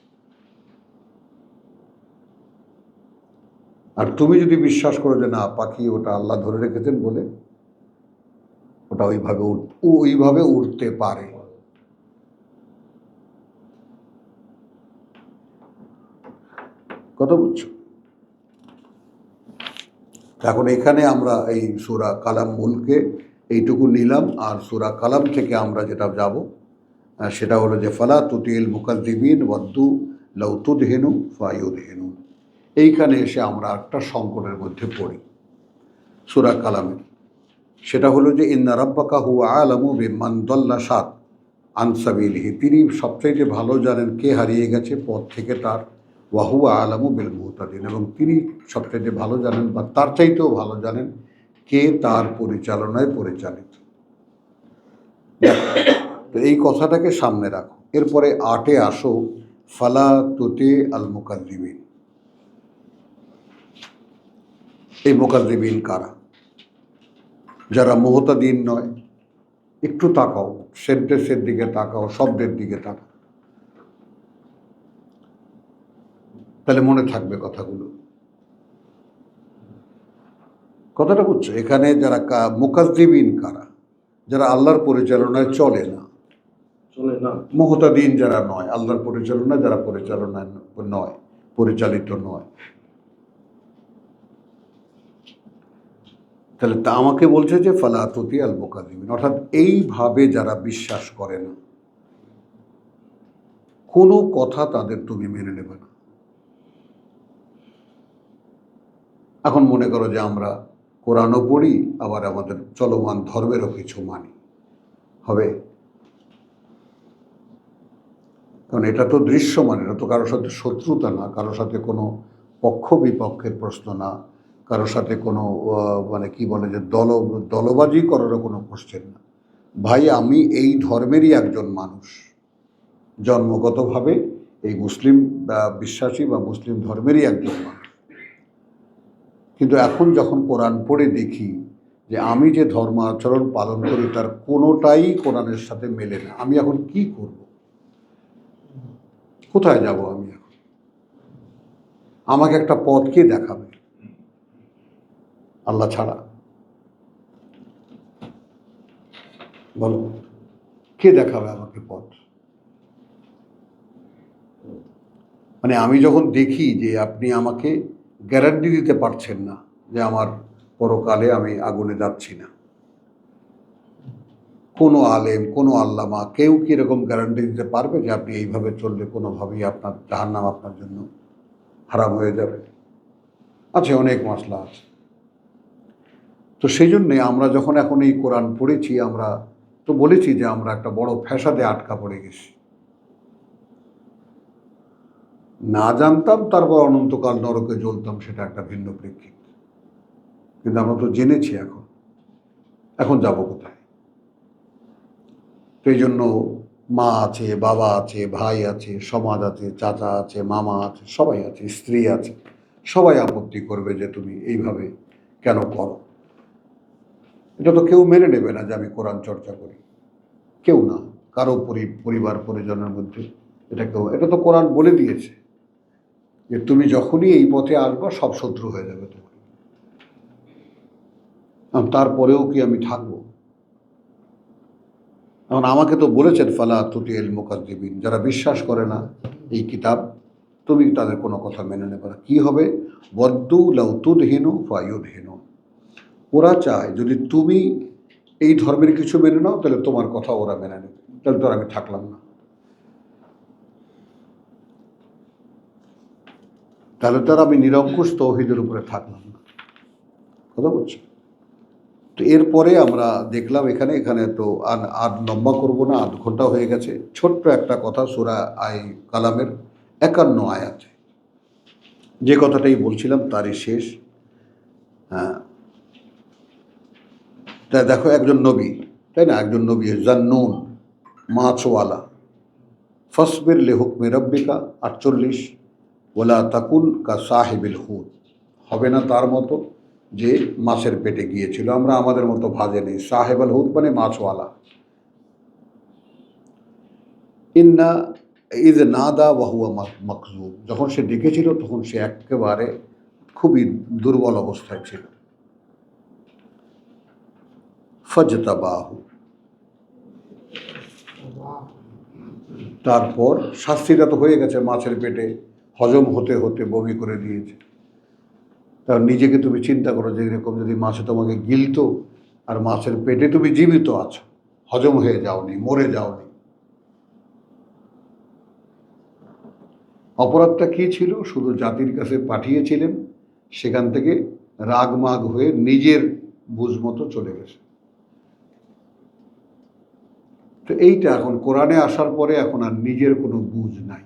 আর তুমি যদি বিশ্বাস করো যে না, পাখি ওটা আল্লাহ ধরে রেখেছেন বলে ওটা ওইভাবে উড়তে পারে, কথা বুঝছো? এখন এখানে আমরা এই সূরা কালাম মুলকে এইটুকু নিলাম, আর সূরা কালাম থেকে আমরা যেটা যাব সেটা হলো যে ফালা তুতিল মুকাদ্দিবিন ওয়াদ্দু লাউ তুদহিনু ফায়ুদহিনু। এইখানে এসে আমরা একটা সংকটের মধ্যে পড়ি সূরা কালামের। সেটা হলো যে ইন্না রাব্বাকা হুয়া আলামু বিমান দাল্লা সাত আন সাবিলিহি, তিনি সবচাইতে ভালো জানেন কে হারিয়ে গেছে পথ থেকে তার, ওয়াহুয়া আলামু বিল মুহতাদিন, এবং তিনি সবচাইতে ভালো জানেন বা তার চাইতেও ভালো জানেন কে তার পরিচালনায় পরিচালিত। তো এই কথাটাকে সামনে রাখো। এরপরে 8-এ আসো, ফালা তুতি আল মুকাদ্দিবিন। এই মুকাদ্দিবিন কারা? যারা মুহতাদিন নয়। একটু তাকাও, সেন্টেন্সের দিকে তাকাও, শব্দের দিকে তাকাও, তাহলে মনে থাকবে কথাগুলো। কথাটা বুঝছো? এখানে যারা মুকাদ্দিবিন কারা? যারা আল্লাহর পরিচালনায় চলে না, মুহতাদিন যারা নয়, আল্লাহর পরিচালনা যারা পরিচালনায় নয়, পরিচালিত নয়। তাহলে তা আমাকে বলছে যে ফালা তুতি আল মুকাদ্দিবিন, অর্থাৎ এইভাবে যারা বিশ্বাস করে না, কোনো কথা তাদের তুমি মেনে নেবে না। এখন মনে করো যে আমরা কোরআনও পড়ি, আবার আমাদের চলমান ধর্মেরও কিছু মানি, হবে? কারণ এটা তো দৃশ্যমান, এটা তো কারোর সাথে শত্রুতা না, কারোর সাথে কোনো পক্ষ বিপক্ষের প্রশ্ন না, কারোর সাথে কোনো মানে কি বলে যে দলবাজি করারও কোনো কোশ্চেন না। ভাই, আমি এই ধর্মেরই একজন মানুষ, জন্মগতভাবে এই মুসলিম বিশ্বাসী বা মুসলিম ধর্মেরই একজন মানুষ। কিন্তু এখন যখন কোরআন পড়ে দেখি যে আমি যে ধর্ম আচরণ পালন করি তার কোনোটাই কোরআনের সাথে মেলে না, আমি এখন কি করব? কোথায় যাব আমি এখন? আমাকে একটা পথ কে দেখাবে আল্লাহ ছাড়া? বলো, কে দেখাবে আমাকে পথ? মানে আমি যখন দেখি যে আপনি আমাকে গ্যারান্টি দিতে পারছেন না যে আমার পরকালে আমি আগুনে যাচ্ছি না, কোনো আলেম, কোনো আল্লামা, কেউ কি এরকম গ্যারান্টি দিতে পারবে যে আপনি এইভাবে চললে কোনোভাবেই আপনার জাহান্নাম আপনার জন্য হারাম হয়ে যাবে? আছে, অনেক মশলা আছে। তো সেই জন্যে আমরা যখন এখন এই কোরআন পড়েছি, আমরা তো বলেছি যে আমরা একটা বড় ফ্যাসাদে আটকা পড়ে গেছি। না জানতাম, তারপর অনন্তকাল নরকে জ্বলতাম, সেটা একটা ভিন্ন প্রেক্ষিত। কিন্তু আমরা তো জেনেছি, এখন যাব কোথায়? তো এই জন্য মা আছে, বাবা আছে, ভাই আছে, সমাজ আছে, চাচা আছে, মামা আছে, সবাই আছে, স্ত্রী আছে, সবাই আপত্তি করবে যে তুমি এইভাবে কেন করো। এটা তো কেউ মেনে নেবে না যে আমি কোরআন চর্চা করি, কেউ না। কারো পরিবার পরিজনের মধ্যে এটা তো কোরআন বলে দিয়েছে যে তুমি যখনই এই পথে আসবা সব শত্রু হয়ে যাবে তোমার। তারপরেও কি আমি থাকবো? এখন আমাকে তো বলেছেন ফালা তুতিল মুকাদ্দিবিন, যারা বিশ্বাস করে না এই কিতাব, তুমি তাদের কোনো কথা মেনে নেবে না। কি হবে? ওয়াদ্দু লাউ তুদহিনু ফায়ুদহিনু, ওরা চায় যদি তুমি এই ধর্মের কিছু মেনে নাও তাহলে তোমার কথা ওরা মেনে নেবে, তাহলে তো আর আমি থাকলাম না, তাহলে তো আর আমি নিরঙ্কুশ তৌহিদের উপরে থাকলাম না। কথা বলছি? তো এরপরে আমরা দেখলাম এখানে তো আর লম্বা করবো না, 8 ঘন্টা হয়ে গেছে। ছোট্ট একটা কথা সূরা কালামের 51 আয়াতে যে কথাটাই বলছিলাম তারই শেষ। হ্যাঁ, তাই দেখো, একজন নবী, তাই না? একজন নবী জান্নুন, মাছওয়ালা, ফসবির লিহুকমি রব্বিকা 48, ওলা তাকুন কা সাহিবিল হুদ, হবে না তার মতো যে মাছের পেটে গিয়েছিল। আমরা আমাদের মতো ভাজে নেই। সাহেবাল হুদ মানে মাছওয়ালা। ইন্না ইদ নাদা ওয়াহুয়া মকজুব, যখন সে ডেকেছিল তখন সে একেবারে খুবই দুর্বল অবস্থায় ছিল। ফজতাবাহু, তারপর শাস্তিটা তো হয়ে গেছে, মাছের পেটে হজম হতে হতে বমি করে দিয়েছে। কারণ নিজেকে তুমি চিন্তা করো যে এরকম যদি মাছে তোমাকে গিলতো আর মাছের পেটে তুমি জীবিত আছো, হজম হয়ে যাওনি, মরে যাওনি। অপরাধটা কি ছিল? শুধু জাতির কাছে পাঠিয়েছিলেন, সেখান থেকে রাগ মাগ হয়ে নিজের বুঝ মতো চলে গেছে। তো এইটা এখন কোরআনে আসার পরে এখন আর নিজের কোনো বুঝ নাই।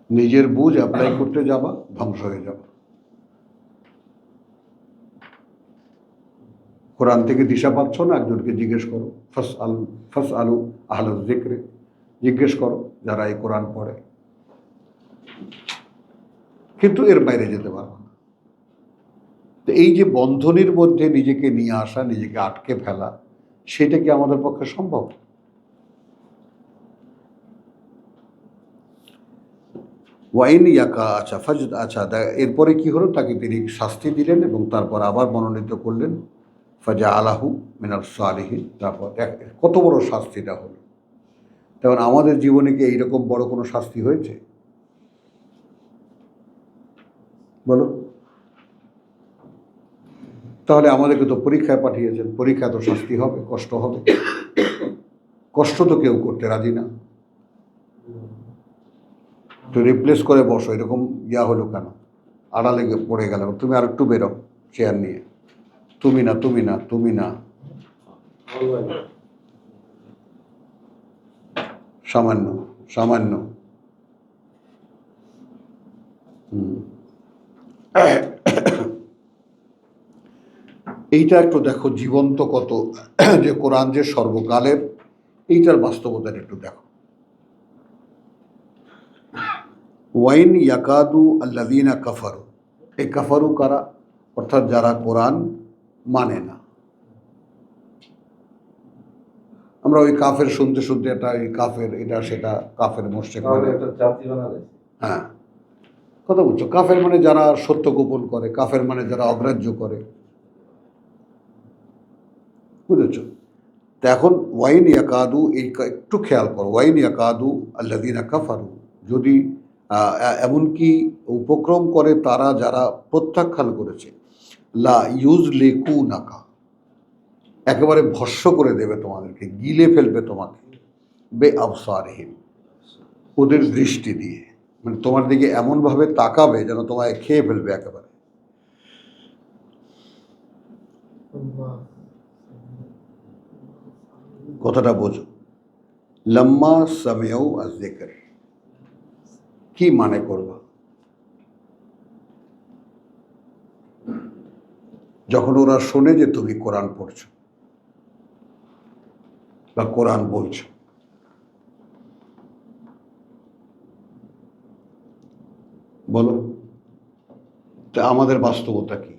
নিজের বুঝ অ্যাপ্লাই করতে যাবা, ধ্বংস হয়ে যাবে। কোরআন থেকে দিশা পাচ্ছ না, একজনকে জিজ্ঞেস করো, ফাস আলু আহল যিকরে, জিজ্ঞেস করো যারা এই কোরআন পড়ে। কিন্তু এর বাইরে যেতে পারবো না। তো এই যে বন্ধনীর মধ্যে নিজেকে নিয়ে আসা, নিজেকে আটকে ফেলা, সেটা কি আমাদের পক্ষে সম্ভব? ওয়াইন ইয়াকা, আচ্ছা ফাজদ, আচ্ছা এরপরে কি হলো? তাকে তিনি শাস্তি দিলেন এবং তারপর আবার মনোনীত করলেন ফাজা আলাহু মিনাল সালিহিন। তারপর কত বড় শাস্তিটা হলো। তেমন আমাদের জীবনে কি এইরকম বড় কোনো শাস্তি হয়েছে? বলো। তাহলে আমাদেরকে তো পরীক্ষায় পাঠিয়েছেন, পরীক্ষা তো শাস্তি হবে, কষ্ট হবে। কষ্ট তো কেউ করতে রাজি না। তো রিপ্লেস করে বসো, এরকম ইয়া হলো কেন? আড়ালে পড়ে গেল, তুমি আর একটু বেরো চেয়ার নিয়ে, তুমি না, তুমি না, তুমি না, সামান্য সামান্য। এইটা একটু দেখো জীবন্ত কত, যে কোরআন যে সর্বকালের, এইটার বাস্তবতার একটু দেখো। ওয়াইন ইয়াকাদু আল্লাযীনা কাফারু, এই কাফারু কারা? অর্থাৎ যারা কোরআন মানে না। আমরা ওই কাফের শুনতে শুনতে এটা এই কাফের, এটা সেটা, কাফের মোশরিক মানে হ্যাঁ, কথা বলছো। কাফের মানে যারা সত্য গোপন করে, কাফের মানে যারা অগ্রাহ্য করে, বুঝেছ? তো এখন ওয়াইন ইয়াকাদু, এই একটু খেয়াল করো, ওয়াইন ইয়াকাদু আল্লাযীনা কাফারু, যদি এমনকি উপক্রম করে তারা যারা প্রত্যাখ্যান করেছে, লা ইউজলিকুনাকা, একেবারে ভস্য করে দেবে তোমাদেরকে, গিলে ফেলবে তোমাকে, বে আবসারিহিম, ওদের দৃষ্টি দিয়ে, মানে তোমার দিকে এমনভাবে তাকাবে যেন তোমায় খেয়ে ফেলবে একেবারে। কথাটা বোঝো। লাম্মা সামিউ আয-যিকর, কি মানে করবা? যখন ওরা শোনে যে তুমি কোরআন পড়ছো বা কোরআন বলছো, বলো তা আমাদের বাস্তবতা কি?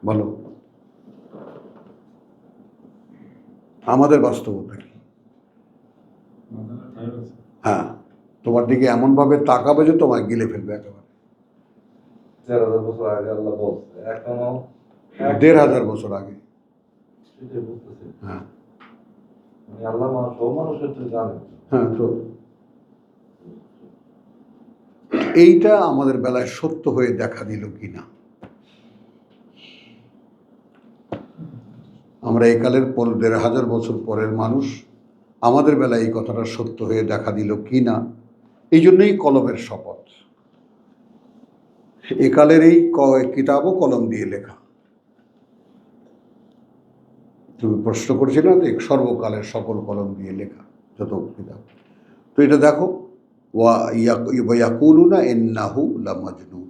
বলো আমাদের বাস্তবতা কি? হ্যাঁ, তোমার দিকে এমন ভাবে তাকাবে যে তোমায় গিলে ফেলবে একেবারে। 1000 বছর আগে আল্লাহ বলছে, এখনো 1500 বছর আগে। হ্যাঁ আল্লাহ মানুষের তো জানে। হ্যাঁ, তো এইটা আমাদের বেলায় সত্য হয়ে দেখা দিল কিনা? আমরা এই কালের 1500 বছর পরের মানুষ, আমাদের বেলায় এই কথাটা সত্য হয়ে দেখা দিল কিনা? এই জন্যই কলমের শপথ। একালের এই কিতাবও কলম দিয়ে লেখা। তুমি প্রশ্ন করেছিলে না যে সর্বকালের সকল কলম দিয়ে লেখা যত কিতাব। তো এটা দেখো, ওয়ায়াকুলুনা ইন্নাহু লামাজনুন,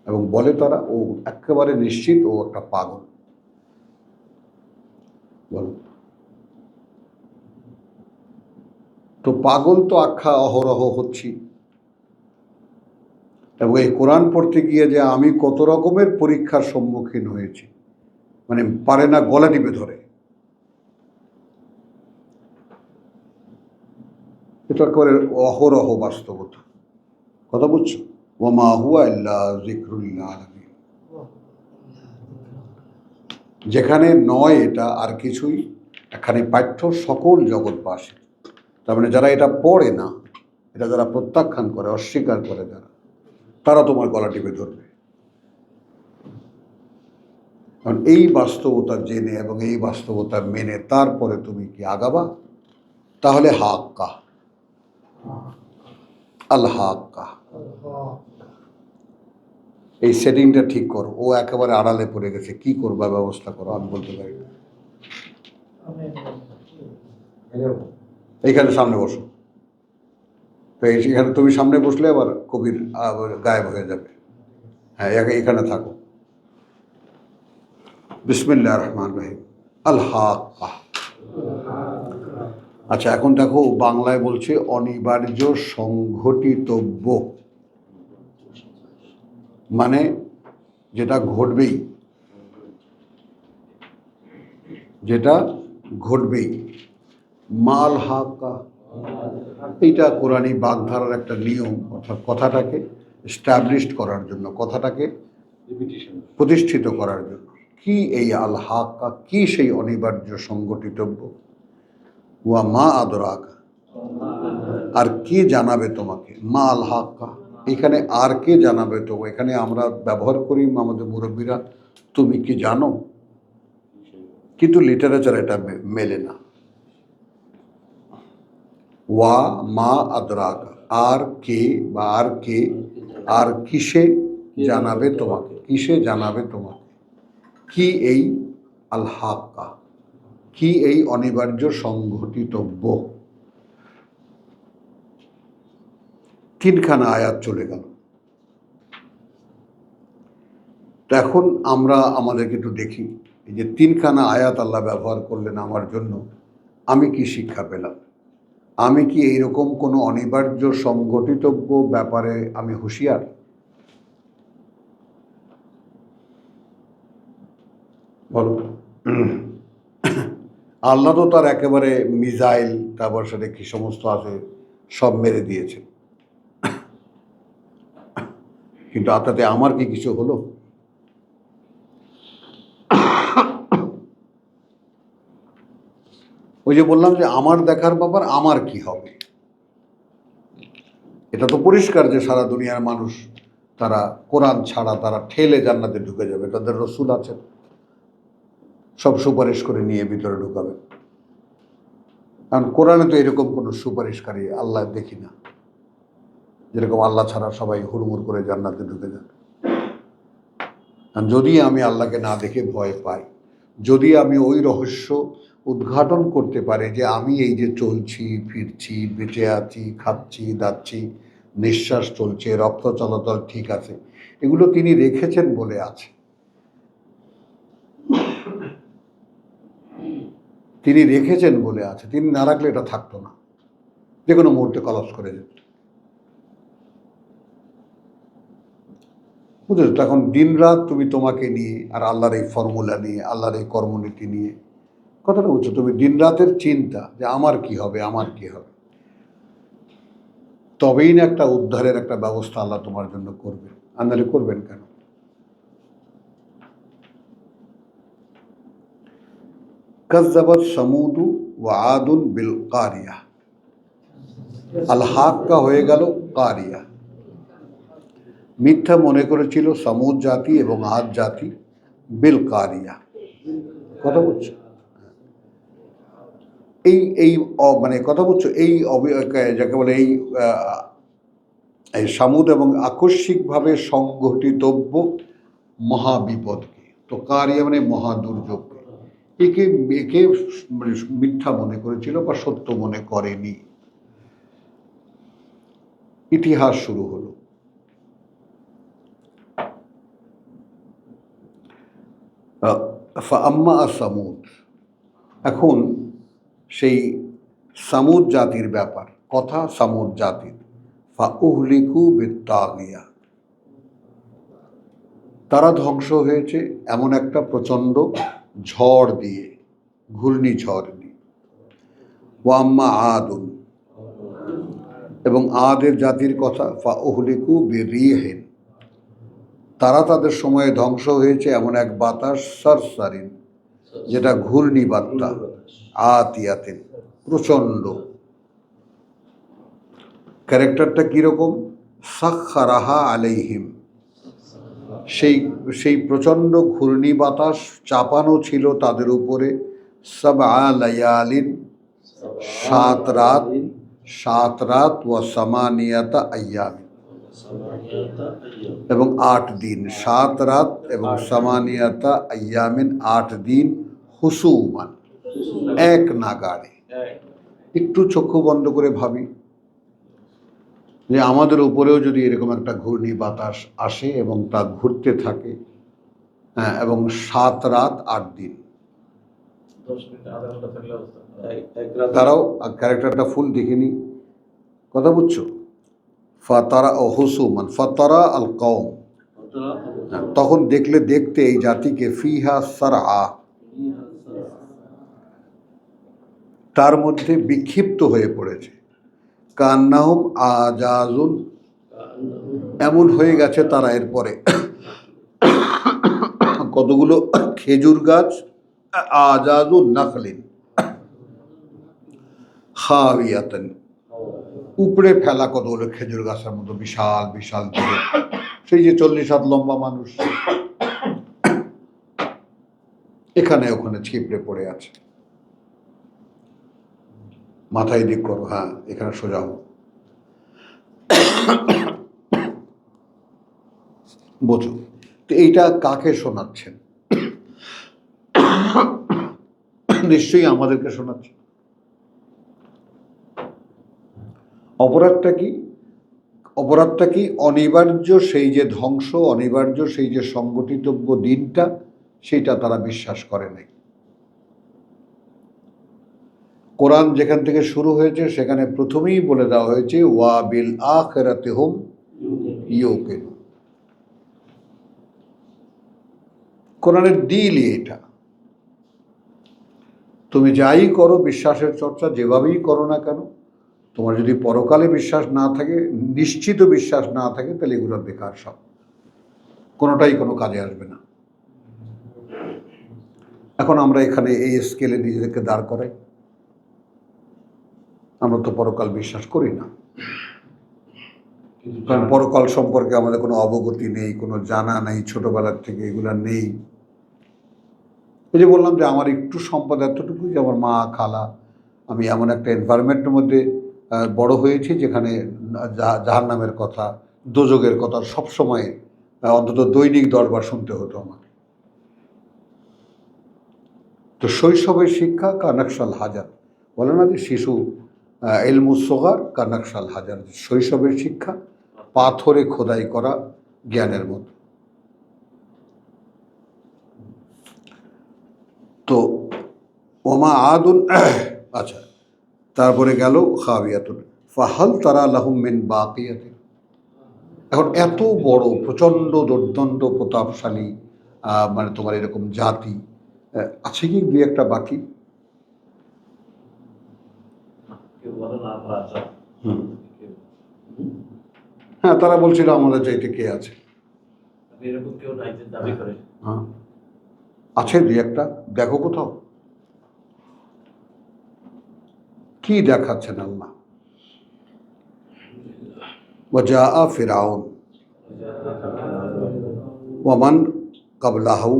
এবং বলে তারা ও একেবারে নিশ্চিত ও একটা পাগল। বল, তো পাগল তো আখ্যা অহরহ হচ্ছি। এবং এই কোরআন পড়তে গিয়ে যে আমি কত রকমের পরীক্ষার সম্মুখীন হয়েছি, মানে পারে না, গলা টিপে ধরে। এটা করে অহরহ বাস্তবতা। কথা বুঝছো? ওয়ামা হুয়া ইল্লা যিকরুল লিল আলামিন, যেখানে নয় এটা আর কিছুই, এখানে পাঠ্য সকল জগৎবাসী। তার মানে যারা এটা পড়ে না, এটা যারা প্রত্যাখ্যান করে, অস্বীকার করে যারা, তারা তোমার গলা টিপে ধরবে। কারণ এই বাস্তবতা জেনে এবং এই বাস্তবতা মেনে তারপরে তুমি কি আগাবা, তাহলে হাক্কা আল হাক্কা, এই সেটিংটা ঠিক করো। ও একেবারে আড়ালে পড়ে গেছে, কি করবা ব্যবস্থা করো, আমি বলতে পারি না। এইখানে সামনে বসো, তো এখানে তুমি সামনে বসলে আবার কবির গায়েব হয়ে যাবে। হ্যাঁ, এখানে থাকো। বিসমিল্লাহির রহমানির রহিম। আল হাক্কা। আচ্ছা, এখন দেখো বাংলায় বলছে অনিবার্য সংঘটিতব্য, মানে যেটা ঘটবেই, যেটা ঘটবেই। মাল হাক্কা, এইটা কোরআনী বাগধারার একটা নিয়ম, অর্থাৎ কথাটাকে এস্টাবলিশড করার জন্য, কথাটাকে প্রতিষ্ঠিত করার জন্য। কি এই আল হাক্কা, কি সেই অনিবার্য সংগঠিতব্য? ওয়া মা আদরাকা, আর কি জানাবে তোমাকে? মা আল হাক্কা, এখানে আর কে জানাবে তো, এখানে আমরা ব্যবহার করি আমাদের মুরব্বীরা তুমি কি জানো, কিন্তু লিটারেচার এটা মেলে না। ওয়া মা আদরাকা, আর কে বা আর কে, আর কিসে জানাবে তোমাকে, কিসে জানাবে তোমাকে? কি এই আল হাক্কা, কি এই অনিবার্য সংঘটিতব্য? তিনখানা আয়াত চলে গেল। তো এখন আমরা আমাদেরকে একটু দেখি, এই যে তিনখানা আয়াত আল্লাহ ব্যবহার করলেন আমার জন্য, আমি কি শিক্ষা পেলাম? আমি কি এইরকম কোনো অনিবার্য সংঘটিতব্য ব্যাপারে আমি হুঁশিয়ার? বলো। আল্লাহ তো তার একেবারে মিসাইল, তারপর সাথে কি সমস্ত আছে সব মেরে দিয়েছে, কিন্তু তাতে আমার কি কিছু হলো? ওই যে বললাম যে আমার দেখার ব্যাপার, আমার কি হবে? এটা তো পরিষ্কার যে সারা দুনিয়ার মানুষ তারা কোরআন ছাড়া তারা ঠেলে জান্নাতে ঢুকে যাবে, তাদের রসুল আছেন, সব সুপারিশ করে নিয়ে ভিতরে ঢুকাবে। কারণ কোরআনে তো এরকম কোনো সুপারিশকারী আল্লাহ দেখি না, যেরকম আল্লাহ ছাড়া সবাই হুড়মুড় করে জান্নাতে ঢুকে যাবে। যদি আমি আল্লাহকে না দেখে ভয় পাই, যদি আমি ওই রহস্য উদ্ঘাটন করতে পারি যে আমি এই যে চলছি ফিরছি, বেঁচে আছি, খাচ্ছি দাচ্ছি, নিঃশ্বাস চলছে, রক্ত চলাচল ঠিক আছে, এগুলো তিনি রেখেছেন বলে আছে। তিনি রেখেছেন বলে আছে, তিনি না রাখলে এটা থাকতো না, যে কোনো মুহূর্তে কলাপস করে যেত। বুঝেছ? তখন দিন রাত তুমি তোমাকে নিয়ে আর আল্লাহর এই ফর্মুলা নিয়ে, আল্লাহর এই কর্মনীতি নিয়ে, কথাটা বুঝছো? তুমি দিন রাতের চিন্তা যে আমার কি হবে, আমার কি হবে, তবেই না একটা উদ্ধারের একটা ব্যবস্থা আল্লাহ তোমার জন্য করবে। আন্দারে করবেন কেন? কাযযাবাত সামুদু ওয়া আদুন বিল কারিয়া, আল হাক্কা হয়ে গেল কারিয়া। মিথ্যা মনে করেছিল সামুদ জাতি এবং আদ জাতি বিল কারিয়া। কথা বুঝছো? এই এই মানে কথা বুঝছো, এই যাকে বলে এই সামুদ এবং আকস্মিকভাবে সংঘটিতব্য মহাবিপদকে, তো কারিয়া মানে মহাদুর্যোগকে, একে একে মানে মিথ্যা মনে করেছিল বা সত্য মনে করেনি। ইতিহাস শুরু হলো। ফাআম্মা সামুদ, এখন সেই সামুদ জাতির ব্যাপার কথা, সামুদ জাতির ফাউহলিকু বিত্তাগিয়া, তারা ধ্বংস হয়েছে এমন একটা প্রচণ্ড ঝড় দিয়ে, ঘূর্ণিঝড় দিয়ে। ওয়াম্মা আদুন, এবং আদের জাতির কথা ফাউহলিকু বিরিহিন, তারা তাদের সময়ে ধ্বংস হয়েছে এমন এক বাতাস, সারসারিন, যেটা ঘূর্ণি বার্তা, আতিয়াতেন, প্রচণ্ড। ক্যারেক্টারটা কীরকম? সাখখারাহা আলাইহিম, সেই সেই প্রচণ্ড ঘূর্ণি বাতাস চাপানো ছিল তাদের উপরে। সাবআ লায়ালিন, 7 রাত, 7 রাত, ওয়া সামানিয়াতা আইয়াম, এবং 8 দিন। 7 রাত এবং সামানিয়াতা আইয়ামিন, 8 দিন, হুসুমান, এক নাগাড়ে। একটু চক্ষু বন্ধ করে ভাবি যে আমাদের উপরেও যদি এরকম একটা ঘূর্ণি বাতাস আসে এবং তা ঘুরতে থাকে, হ্যাঁ, এবং 7 রাত 8 দিন। 10 মিনিট আধা ঘন্টা থাকলে অবস্থা তারাও ক্যারেক্টারটা ফুল দেখিনি, কথা বুঝছো? ফাতারা ও হুসুমান, ফাতারা আল কওম, তখন দেখলে দেখতে এই জাতিকে, ফিহা সারআ, তার মধ্যে বিক্ষিপ্ত হয়ে পড়েছে। কান্নাহুম আজাজুন, এমন হয়ে গেছে তারা এরপরে কতগুলো খেজুর গাছ, আজাজুন নাখলিন খাওয়াতিয়ান, উপড়ে ফেলা কতগুলো খেজুর গাছের মতো, বিশাল বিশাল দিকে, সেই যে 40 হাত লম্বা মানুষ এখানে ওখানে ছিপড়ে পড়ে আছে। মাথায় দিক করো, হ্যাঁ, এখানে সোজা হো, বোঝো। তো এইটা কাকে শোনাচ্ছেন? নিশ্চয়ই আমাদেরকে শোনাচ্ছেন। অপরাধটা কি? অপরাধটা কি? অনিবার্য সেই যে ধ্বংস, অনিবার্য সেই যে সংগঠিতব্য দিনটা, সেইটা তারা বিশ্বাস করে নাই। কোরআন যেখান থেকে শুরু হয়েছে সেখানে প্রথমেই বলে দেওয়া হয়েছে, ওয়া বিল আখিরাতি হুম ইউকিনুন। কোরআনের দিলই এটা। তুমি যাই করো, বিশ্বাসের চর্চা যেভাবেই করো না কেন, তোমার যদি পরকালে বিশ্বাস না থাকে, নিশ্চিত বিশ্বাস না থাকে, তাহলে এগুলো বেকার, সব কোনোটাই কোনো কাজে আসবে না। এখন আমরা এখানে এই স্কেলে নিজেদেরকে দাঁড় করাই, আমরা তো পরকাল বিশ্বাস করি না, কারণ পরকাল সম্পর্কে আমাদের কোনো অবগতি নেই, কোনো জানা নেই, ছোটবেলার থেকে এগুলা নেই। এই যে বললাম যে আমার একটু সম্পদ এতটুকুই যে আমার মা, খালা, আমি এমন একটা এনভায়রনমেন্টের মধ্যে বড় হয়েছি যেখানে জাহান্নামের কথা, দোজখের কথা সবসময় অন্তত দৈনিক 10 বার শুনতে হতো আমাকে। তো শৈশবের শিক্ষা কানাকশাল হাজার, বলে না যে শিশু ইলমুস সগার কানাকশাল হাজার, শৈশবের শিক্ষা পাথরে খোদাই করা জ্ঞানের মতো। তো ওমা আদুন, আচ্ছা, তারপরে গেল খাওয়াতুন, ফাহাল তারা লাহুম মিন বাকিয়াতিন। এখন এত বড় প্রচণ্ড দুর্দণ্ড প্রতাপশালী মানে তোমার এরকম জাতি, আছে কি দুই একটা বাকি? হ্যাঁ, তারা বলছিল আমাদের চাইতে কে আছে, এরকম কেউ নাই যে দাবি করে। হ্যাঁ, আছে দুই একটা, দেখো কোথাও। কি দেখাচ্ছেন আল্লাহ? ওয়াজাআ ফিরআউন ওয়ামান ক্বাবলাহু,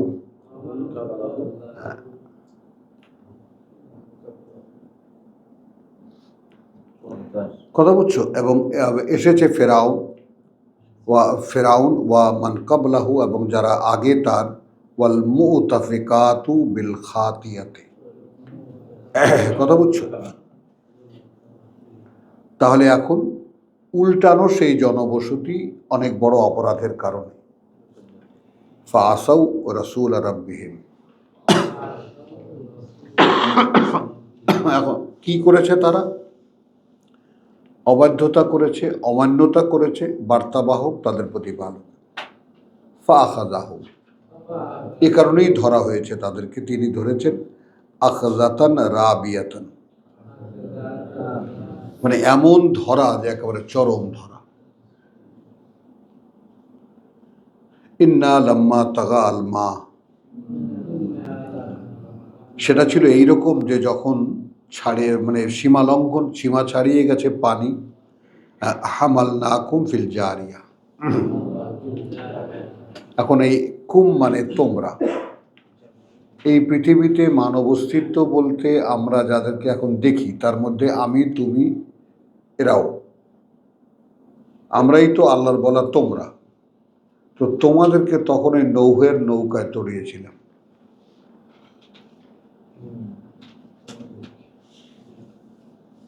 কথা বুঝছো? এবং এসেছে ফেরাউন ওয়া মান ক্বাবলাহু, এবং যারা আগে তার, ওয়াল মুতাফিকাতু বিল খাতিয়াতি, কথা বুঝছো? তাহলে এখন উল্টানো সেই জনবসতি অনেক বড় অপরাধের কারণে। ফাআসাউ রাসূল রাব্বিহিম, এখন কি করেছে তারা? অবাধ্যতা করেছে, অমান্যতা করেছে বার্তাবাহক তাদের প্রতিপালক। ফাআখাযাহু, এ কারণেই ধরা হয়েছে তাদেরকে, তিনি ধরেছেন আখযাতান রাবিয়াতান, মানে এমন ধরা যে একেবারে চরম ধরা। ইন্না লাম্মা তাগা আল মা, সেটা ছিল এইরকম যে যখন ছাড়িয়ে মানে সীমা লঙ্ঘন, সীমা ছাড়িয়ে গেছে পানি, হামালনাকুম ফিল জারিয়া। এখন এই কুম মানে তোমরা। এই পৃথিবীতে মানব অস্তিত্ব বলতে আমরা যাদেরকে এখন দেখি তার মধ্যে আমি, তুমি, এরাও, আমরাই তো আল্লাহর বলা তোমরা। তো তোমাদেরকে তখন এই নৌহের নৌকায় চড়িয়েছিলাম।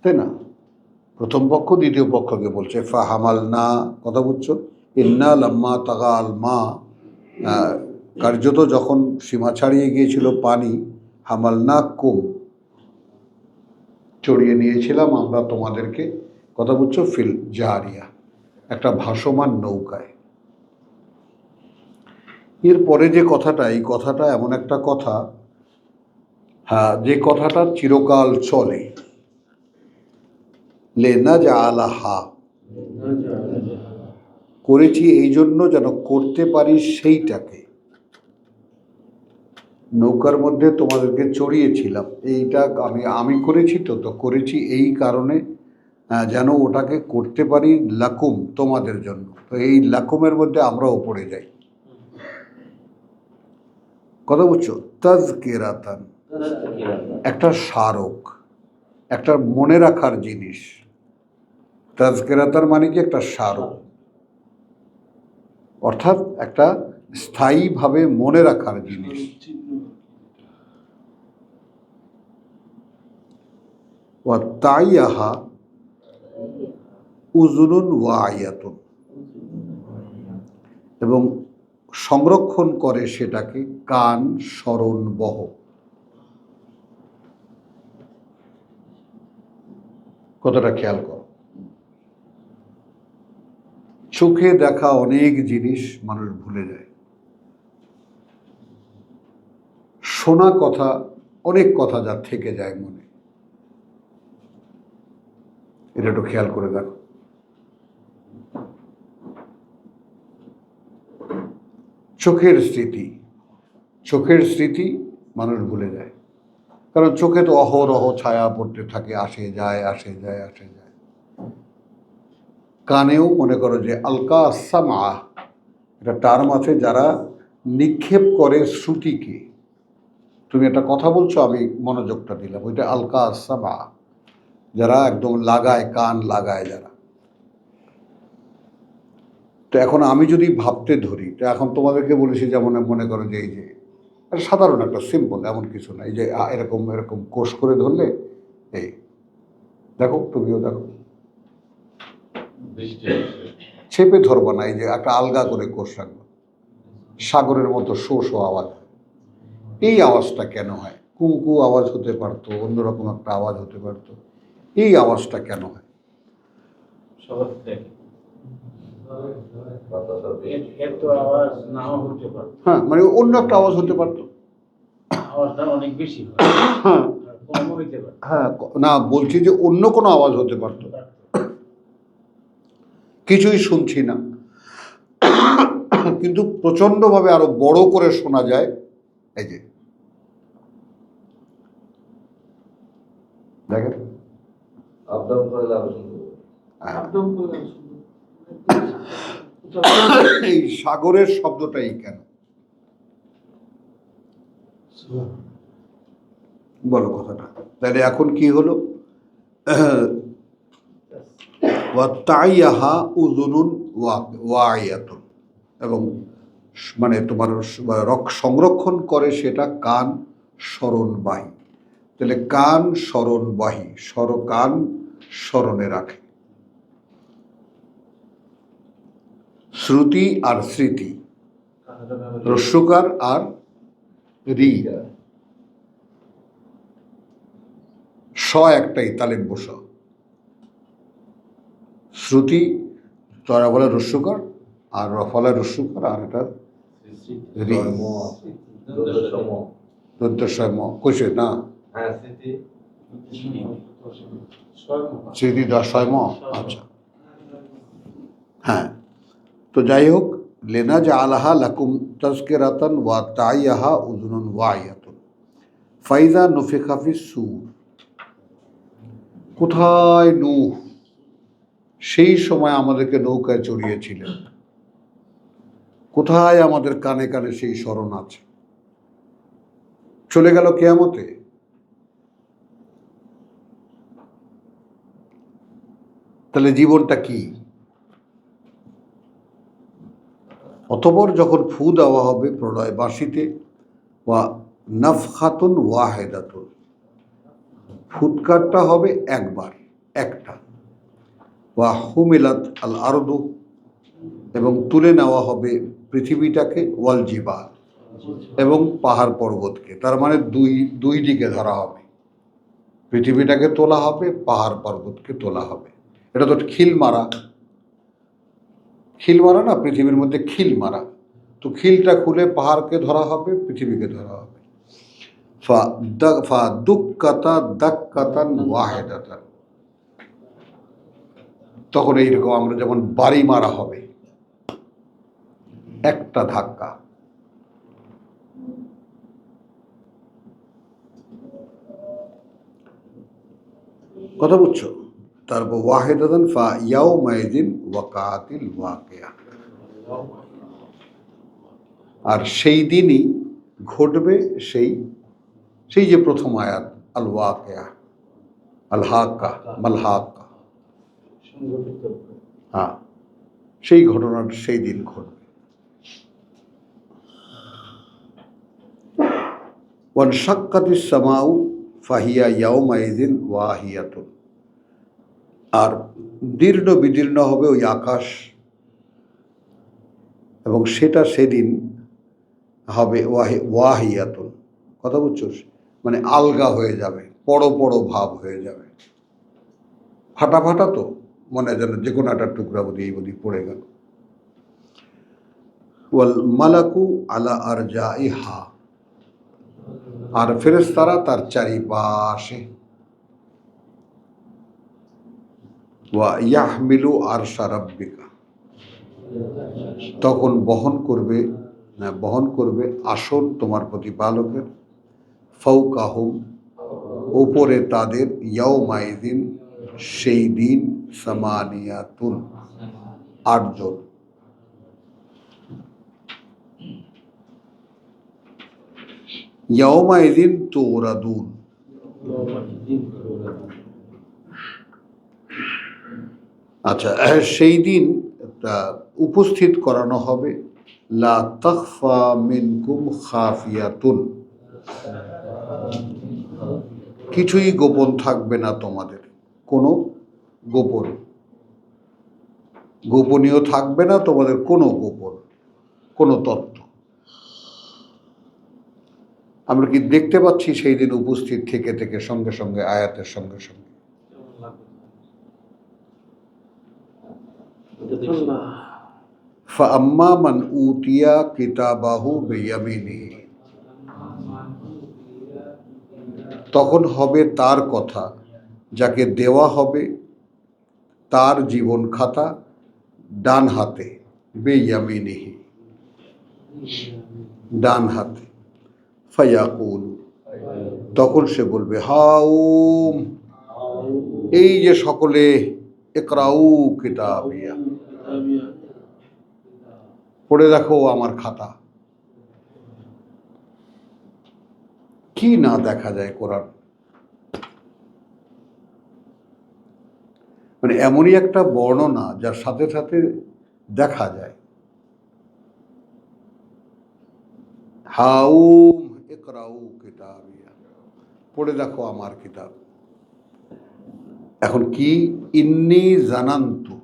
তাই না? প্রথম পক্ষ দ্বিতীয় পক্ষকে বলছে ফাহামাল না, কথা বুঝছো? ইন্না লাম্মা তাগাল মা, কার্যত যখন সীমা ছাড়িয়ে গিয়েছিল পানি, হামাল না কুম, চড়িয়ে নিয়েছিলাম আমরা তোমাদেরকে, কথা বুঝছো, ফিল জারিয়া, একটা ভাসমান নৌকায়। এরপরে যে কথাটা, এই কথাটা এমন একটা কথা, হ্যাঁ, যে কথাটা চিরকাল চলে। লেনা যা আলাহা, করেছি এই জন্য যেন করতে পারি সেইটাকে। নৌকার মধ্যে তোমাদেরকে চড়িয়েছিলাম, এইটা আমি করেছি, তো করেছি এই কারণে যেন ওটাকে করতে পারি লাকুম, তোমাদের জন্য। তো এই লাকুমের মধ্যে আমরাও পড়ে যাই, কথা বুঝছো? তাজকিরাতান, একটা স্মারক, একটা মনে রাখার জিনিস। তাজকিরাতার মানে কি? একটা স্মারক, অর্থাৎ একটা স্থায়ীভাবে মনে রাখার জিনিস। ওয়া তাইয়াহা উজুনুন ওয়াইয়াতুন, এবং সংরক্ষণ করে সেটাকে কান স্মরণ বহ। কথাটা খেয়াল করো। চোখে দেখা অনেক জিনিস মানুষ ভুলে যায়, শোনা কথা, অনেক কথা যা থেকে যায় মনে। এটা একটু খেয়াল করে দেখো। চোখের স্মৃতি মানুষ ভুলে যায়, কারণ চোখে তো অহরহ ছায়া পড়তে থাকে, আসে যায়। কানেও মনে করো যে আলকা সামা, একটা টার্ম আছে, যারা নিক্ষেপ করে শ্রুতিকে। তুমি একটা কথা বলছো, আমি মনোযোগটা দিলাম, ওইটা আলকা সামা, যারা একদম লাগায়, কান লাগায় যারা। তো এখন আমি যদি ভাবতে ধরি, তো এখন তোমাদেরকে বলেছি যেমন মনে করো যে এই যে সাধারণ একটা সিম্পল, এমন কিছু না, এই যে এরকম এরকম কোষ করে ধরলে, এই দেখো, তুমিও দেখো, চেপে ধরবা না, এই যে একটা আলগা করে কোষ রাখবো, সাগরের মতো শো শো আওয়াজ হয়। এই আওয়াজটা কেন হয়? কুকু আওয়াজ হতে পারতো, অন্যরকম একটা আওয়াজ হতে পারতো, এই আওয়াজটা কেন হয়? হ্যাঁ, মানে অন্য একটা আওয়াজ হতে পারতো, অনেক বেশি, হ্যাঁ, না বলছি যে অন্য কোনো আওয়াজ হতে পারতো, কিছুই শুনছি না, কিন্তু প্রচন্ডভাবে আরো বড় করে শোনা যায়। এই যে দেখেন, এই সাগরের শব্দটাই কেন? বলো কথাটা। তাহলে এখন কি হলো? তাইয়াহা উযুনুন ওয়াইয়াতুন, এবং মানে তোমার সংরক্ষণ করে সেটা কান স্মরণবাহী। তাহলে কান স্মরণবাহী, কান স্মরণে রাখে। শ্রুতি আর স্মৃতি, রস্যকার আর রি, একটাই, তালিম বসা। শ্রুতি তারা বলে রস্যকার, আর রফলে রস্যকার, আর এটা রি, দন্তস্বয় ম কইছে না, স্মৃতি 10 ম। আচ্ছা, হ্যাঁ। তো যাই হোক, লেনা যে আলাহা লাকুম তাজকিরাতান ওয়া তাইয়াহা উযুনুন ওয়াইয়াতুন ফাইজা নুফিখা ফিস সূর। কোথায় নূহ? সেই সময় আমাদেরকে নৌকায় চড়িয়েছিলেন। কোথায় আমাদের কানে কানে সেই স্মরণ আছে? চলে গেল কিয়ামতে। তাহলে জীবনটা কি? অতঃপর যখন ফু দেওয়া হবে প্রলয় বাঁশিতে, ওয়া নাফখাতুন ওয়াহেদাতুন, ফুৎকারটা হবে একবার, একটা। ওয়া হুমিলাত আল আরদু, এবং তুলে নেওয়া হবে পৃথিবীটাকে, ওয়াল জিবাল, এবং পাহাড় পর্বতকে। তার মানে দুই দিকে ধরা হবে, পৃথিবীটাকে তোলা হবে, পাহাড় পর্বতকে তোলা হবে। এটা তো খিল মারা, খিল মারা না, পৃথিবীর মধ্যে খিল মারা। তো খিলটা খুলে পাহাড়কে ধরা হবে, পৃথিবীকে ধরা হবে। ফা দুক্কাতা দাক্কাতান ওয়াহেদাতান, তখন এইরকম আমরা যেমন বাড়ি মারা হবে, একটা ধাক্কা। কথা বুঝছো? তারপর ওয়াহেদাতান ফা ইয়াউমাইদিন ওয়াকাতিল ওয়াকিয়া, আর সেই দিনই ঘটবে সেই যে প্রথম আয়াত, আল ওয়াকিয়া, আল হাক্কা মাল হাক্কা, হ্যাঁ, সেই ঘটনাটা সেই দিন ঘটবে। ওয়ানশাক্কাতিস সামাউ ফাহিয়া ইয়াউমাইদিন ওয়াহিয়াতুন, আর দীর্ণ বিদীর্ণ হবে ওই আকাশ, এবং সেটা সেদিন হবে ওয়াহিয়াতুন। কথা বুঝছো? মানে আলগা হয়ে যাবে, পড়ো পড়ো ভাব হয়ে যাবে, ফাটা ফাটা, তো মনে যেন যে কোনো একটা টুকরা বুধি পড়ে গেল। ওয়াল মালাকু আলা আরজাইহা, আর ফেরেশতারা তার চারিপাশে। ওয়া ইয়াহমিলু আরশা রাব্বিকা, তখন বহন করবে আসন তোমার প্রতিপালকের। ফাওকাহুম, উপরে তাদের, ইয়াউমাইদিন, সেই দিন, সামানিয়াতুন, 8 জন। ইয়াউমাইদিন তুরাদুন, আচ্ছা, সেই দিন উপস্থিত করানো হবে। লা তাখফা মিনকুম খাফিয়াতুন, কিছুই গোপন থাকবে না তোমাদের, কোনো গোপনীয় থাকবে না তোমাদের, কোনো তথ্য। আমরা কি দেখতে পাচ্ছি সেই দিন উপস্থিত থেকে সঙ্গে সঙ্গে, আয়াতের সঙ্গে সঙ্গে? ফাআম্মা মান উতিয়া কিতাবাহু বিয়ামিনিহি, তখন হবে তার কথা যাকে দেওয়া হবে তার জীবন খাতা ডান হাতে, বিয়ামিনিহি, ডান হাতে। ফায়াকুল, তখন সে বলবে, হাউম, এই যে সকলে, ইকরাউ কিতাবিয়া, পড়ে দেখো আমার খাতা। কি না দেখা যায় কোরআন, মানে এমনই একটা বর্ণনা যার সাথে সাথে দেখা যায়। হাউম ইকরাউ কিতাবিয়া, পড়ে দেখো আমার কিতাব। এখন কি? ইন্নী জানান্তু,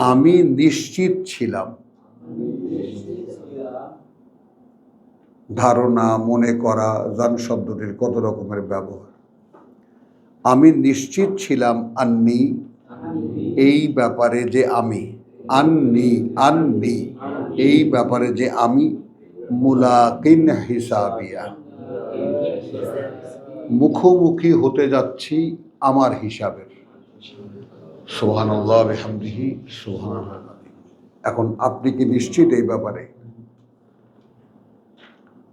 আমি নিশ্চিত ছিলাম। ধারণা, মনে করা, জান শব্দটির কত রকমের ব্যবহার। আমি নিশ্চিত ছিলাম, আন্নি, এই ব্যাপারে যে আমি, আন্নি, এই ব্যাপারে যে আমি, মুলাকিন হিসাবিয়া, মুখোমুখি হতে যাচ্ছি আমার হিসাবের। সুবহানাল্লাহ বিহামদিহি, সুবহানাল্লাহ। এখন আপনি কি নিশ্চিত এই ব্যাপারে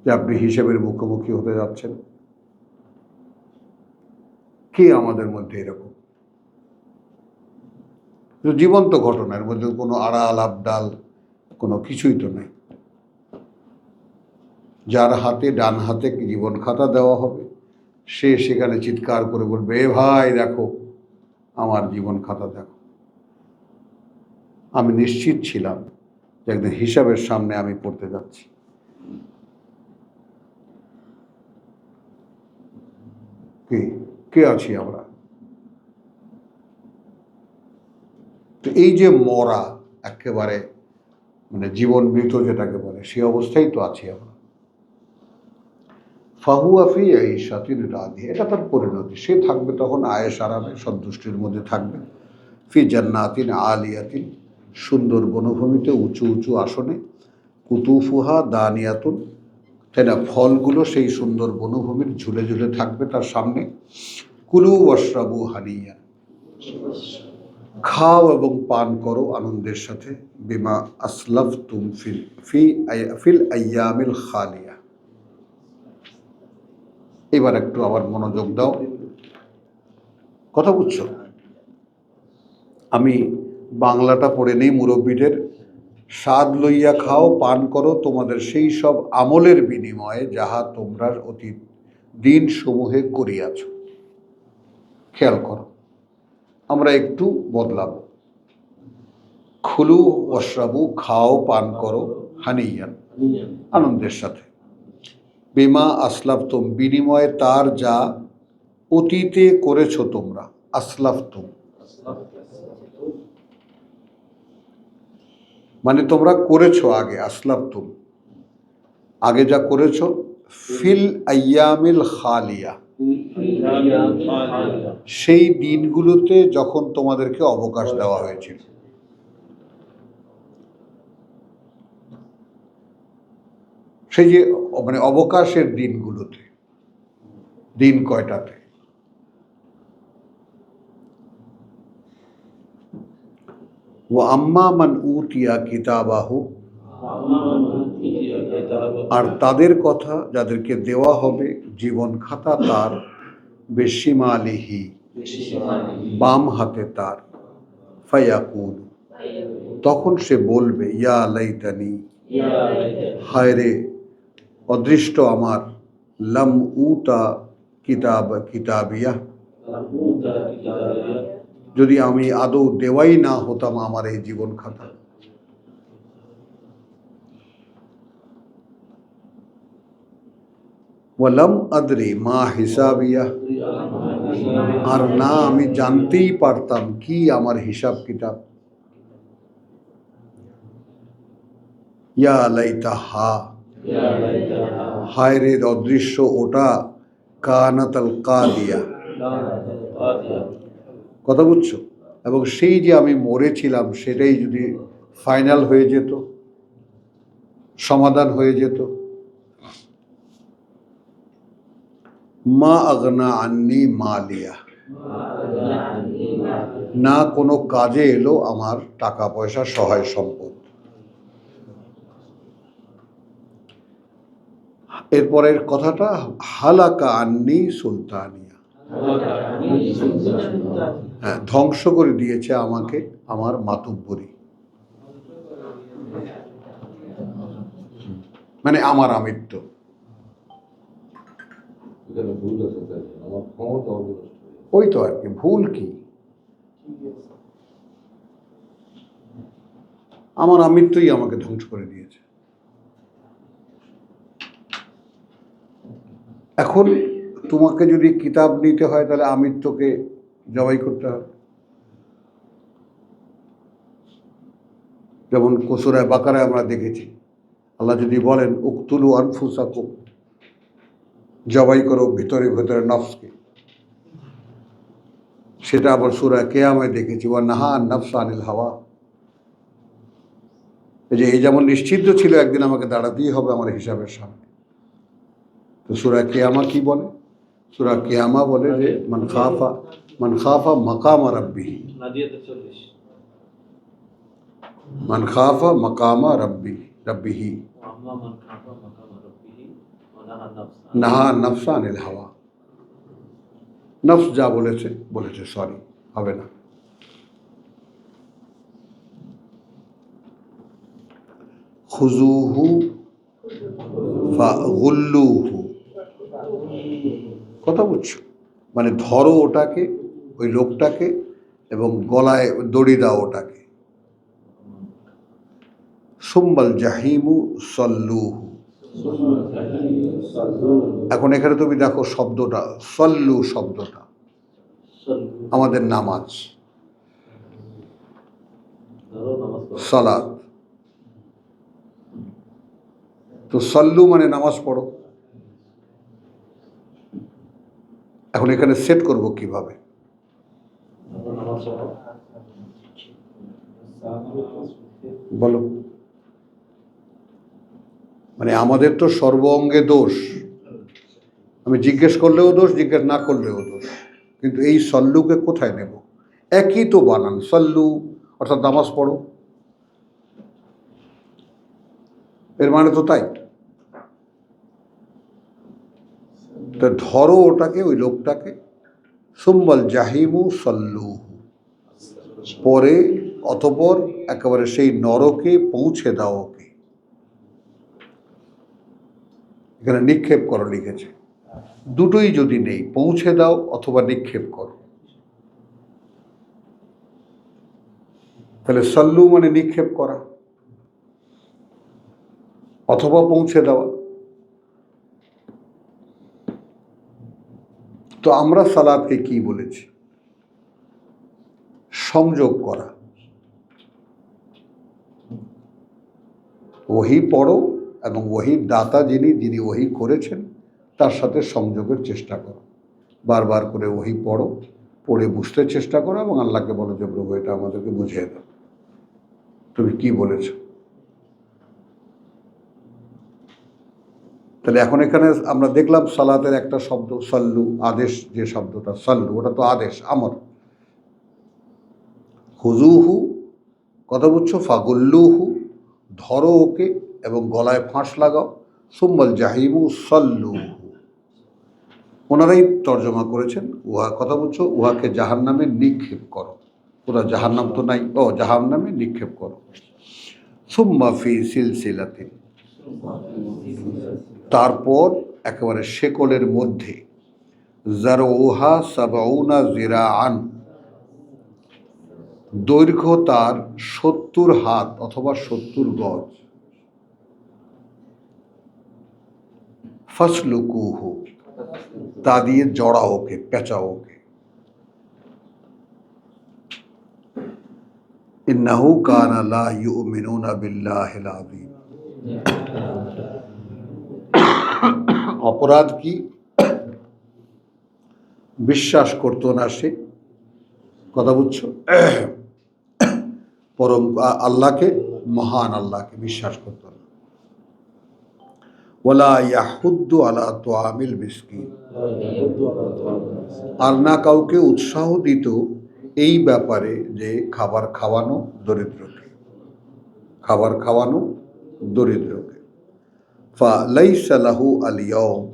যে আপনি হিসাবের মুখোমুখি হতে যাচ্ছেন? কে আমাদের মধ্যে এরকম? তো জীবন্ত ঘটনার মধ্যে কোনো আড়াল আবডাল কোনো কিছুই তো নেই। যার হাতে ডান হাতে জীবন খাতা দেওয়া হবে সে সেখানে চিৎকার করে বলবে, এ ভাই দেখো আমার জীবন খাতা দেখো। আমি নিশ্চিত ছিলাম যে একদিন হিসাবের সামনে আমি পড়তে যাচ্ছি। কে কে আছি আমরা? তো এই যে মরা একেবারে মানে জীবন মৃত যেটাকে বলে সেই অবস্থায় তো আছি আমরা। ফাহুয়াফি এই সাতির রাধি, এটা তার পরিণতি। সে থাকবে তখন আয়েশ আরামে সন্তুষ্টির মধ্যে থাকবে। ফি জান্নাতিন আলিয়াতিন, সুন্দর বনভূমিতে উঁচু উঁচু আসনে। কুতুফুহা দানিয়াতুন, তাই না, ফলগুলো সেই সুন্দর বনভূমির ঝুলে ঝুলে থাকবে তার সামনে। কুলু ওয়াশরাবু হানিয়া, খাও এবং পান করো আনন্দের সাথে। বিমা আসলাফতুম ফিল আইয়ামিল খালিয়া। এবার একটু আবার মনোযোগ দাও, কথা বুঝছো? আমি বাংলাটা পড়ে নেই মুরব্বীদের। স্বাদ লইয়া খাও পান করো তোমাদের সেই সব আমলের বিনিময়ে যাহা তোমরা অতীত দিন সমূহে করিয়াছ। খেয়াল করো, আমরা একটু বদলাবো। খুলু ওয়াশরাবু, খাও পান করো, হানিয়ান, আনন্দের সাথে। বিমা আসলাফতুম, বিনিময়ে তার যা অতীতে করেছো তোমরা। আসলাফতুম মানে তোমরা করেছো আগে। আসলাফতুম আগে যা করেছো। ফিল আইয়ামিল খালিয়া, সেই দিনগুলোতে যখন তোমাদেরকে অবকাশ দেওয়া হয়েছিল। সেই যে মানে অবকাশের দিনগুলোতে, দিন কয়টাতে? ও আম্মা মান উতিয়া কিতাবাহু, আর তাদের কথা যাদেরকে দেওয়া হবে জীবন খাতা তার। বেশিমালিহি, বাম হাতে তার। ফায়াকুল, তখন সে বলবে, ইয়া লাইতানি, হায় রে অদৃষ্ট আমার। লাম উতা কিতাবিয়া, যদি আমি আদৌ দেওয়াই না হতাম আমার এই জীবন খাতা। ওয়ালাম আদরি মা হিসাবিয়া, আর না আমি জানতেই পারতাম কি আমার হিসাব কিতাব। ইয়া লাইতাহা, হায় রে অদৃশ্য ওটা। কানাতাল কাদিয়া, কথা বুঝছো? এবং সেই যে আমি মরেছিলাম সেটাই যদি ফাইনাল হয়ে যেত, সমাধান হয়ে যেত। মা আগনা আন্নি মালিয়া, না কোনো কাজে এলো আমার টাকা পয়সা সহায় সম্পদ। এরপরের কথাটা, হালাকা আন্নি সুলতানিয়া, হ্যাঁ, ধ্বংস করে দিয়েছে আমাকে আমার মাতুব্বরি, মানে আমার আমিত্ব। ওই তো আর কি, ভুল কি? আমার আমিত্বই আমাকে ধ্বংস করে দিয়েছে। এখন তোমাকে যদি কিতাব নিতে হয় তাহলে আমিত্বকে জবাই করতে হবে। যেমন সূরা বাকারায় আমরা দেখেছি আল্লাহ যদি বলেন উকতুলু আনফুসাকুম, জবাই করো ভিতরে ভিতরে নফসকে, সেটা আবার সূরা কিয়ামায় দেখেছি ওয়া নাহা আন নাফস আনিল হাওয়া। এই যে এই যেমন নিশ্চিত ছিল একদিন আমাকে দাঁড়াতেই হবে আমার হিসাবের সামনে, তো সূরা কিয়ামা কি বলে? সূরা কিয়ামা বলে যে মান খাফা মাকামা রাব্বিহি, মান খাফা মাকামা রাব্বিহি নাহা নাফসা আনিল হাওয়া। নফস যা বলেছে সরি, হবে না। খুজুহু ফাগুল্লুহু। কথা বুঝছো? মানে ধরো ওটাকে, ওই লোকটাকে, এবং গলায় দড়ি দাও ওটাকে। সুম্মাল জাহিমু সল্লুহু। এখন এখানে তুমি দেখো শব্দটা, সল্লু শব্দটা আমাদের নামাজ, সালাত। তো সল্লু মানে নামাজ পড়ো। এখন এখানে সেট করব কিভাবে? বলো। মানে আমাদের তো সর্ব অঙ্গে দোষ, আমি জিজ্ঞেস করলেও দোষ, জিজ্ঞেস না করলেও দোষ, কিন্তু এই সল্লুকে কোথায় নেব? একই তো বানান, সল্লু অর্থাৎ নামাজ পড়ো, এর মানে তো তাই। তো ধরো ওটাকে, ওই লোকটাকে, সুম্মাল জাহিমু সল্লু, পরে অতপর একেবারে সেই নরকে পৌঁছে দাও ওকে। এখানে নিক্ষেপ করো লিখেছে, দুটোই যদি নেই, পৌঁছে দাও অথবা নিক্ষেপ করো, তাহলে সল্লু মানে নিক্ষেপ করা অথবা পৌঁছে দেওয়া। তো আমরা সালাতকে কি বলেছি? সংযোগ করা। ওহী পড়ো এবং ওহীর দাতা যিনি ওহী করেছেন তার সাথে সংযোগের চেষ্টা করো। বারবার করে ওহী পড়ো, পড়ে বুঝতে চেষ্টা করো এবং আল্লাহকে বলো যে প্রভু এটা আমাদেরকে বুঝিয়ে দাও, তুমি কি বলেছ। তাহলে এখন এখানে আমরা দেখলাম সালাতের একটা শব্দ সল্লু, আদেশ, যে শব্দটা সল্লু ওটা তো আদেশ, আমর। হুজুহু, কথা বুঝছো, ফাগুল্লুহু, ধরো ওকে এবং গলায় ফাঁস লাগাও। সুম্মাল জাহিমু সল্লুহু, ওনারাই তর্জমা করেছেন, উহা, কথা বুঝছো, উহাকে জাহান্নামে নিক্ষেপ করো। ওরা জাহান্নাম তো নাই, ও জাহান্নামে নিক্ষেপ করো। সুম্মা ফি সিলসিলাতিন, তারপর একেবারে শেকলের মধ্যে, জারউহা সাবউনা জিরাআন, দৈর্ঘ্য তার 70 হাত অথবা 70 গজ। ফাসলুকুহু, তা দিয়ে জড়া ওকে, পেঁচা ওকে। ইন্নাহু কানা লা ইউমিনুনা বিল্লাহিল আযীম। অপরাধ কি? বিশ্বাস করতো না সে, কথা বুঝছো, পরম আল্লাহকে, মহান আল্লাহকে বিশ্বাস করতো না। ওয়ালা ইয়াহুদ্দু আলা তুআমিল মিসকিন, আর না কাউকে উৎসাহ দিত এই ব্যাপারে যে খাবার খাওয়ানো দরিদ্রকে, খাবার খাওয়ানো দরিদ্রকে। ফালাইসা লাহু আল ইয়াউম,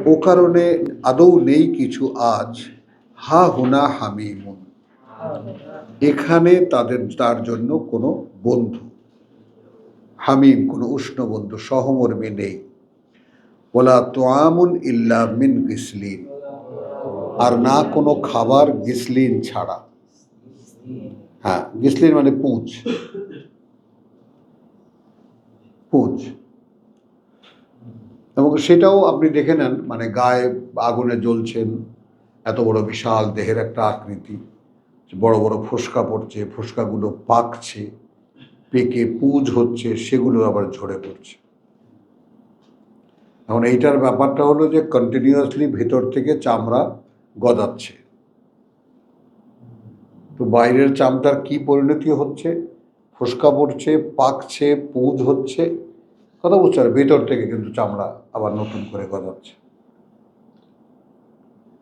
ও কারণে আদৌ নেই কিছু আজ, হা হুনা হামিমুন, এখানে তার জন্য কোনো বন্ধু, হামিম কোনো উষ্ণ বন্ধু, সহমর্মী নেই। ওয়ালা তুআমুন ইল্লা মিন গিসলিন, আর না কোনো খাবার গিসলিন ছাড়া। হ্যাঁ, গিসলিন মানে পুঁজ, পুঁজ। এবং সেটাও আপনি দেখে নেন, মানে গায়ে আগুনে জ্বলছেন, এত বড় বিশাল দেহের একটা আকৃতি, বড় বড় ফোসকা পড়ছে, ফোসকাগুলো পাকছে, পেকে পুঁজ হচ্ছে, সেগুলো আবার ঝরে পড়ছে। এখন এইটার ব্যাপারটা হলো যে কন্টিনিউয়াসলি ভেতর থেকে চামড়া গজাচ্ছে। তো বাইরের চামড়ার কি পরিণতি হচ্ছে? ফোসকা পড়ছে, পাকছে, পুঁজ হচ্ছে, কথা বুঝছো, আর ভেতর থেকে কিন্তু চামড়া আবার নতুন করে গজাচ্ছে।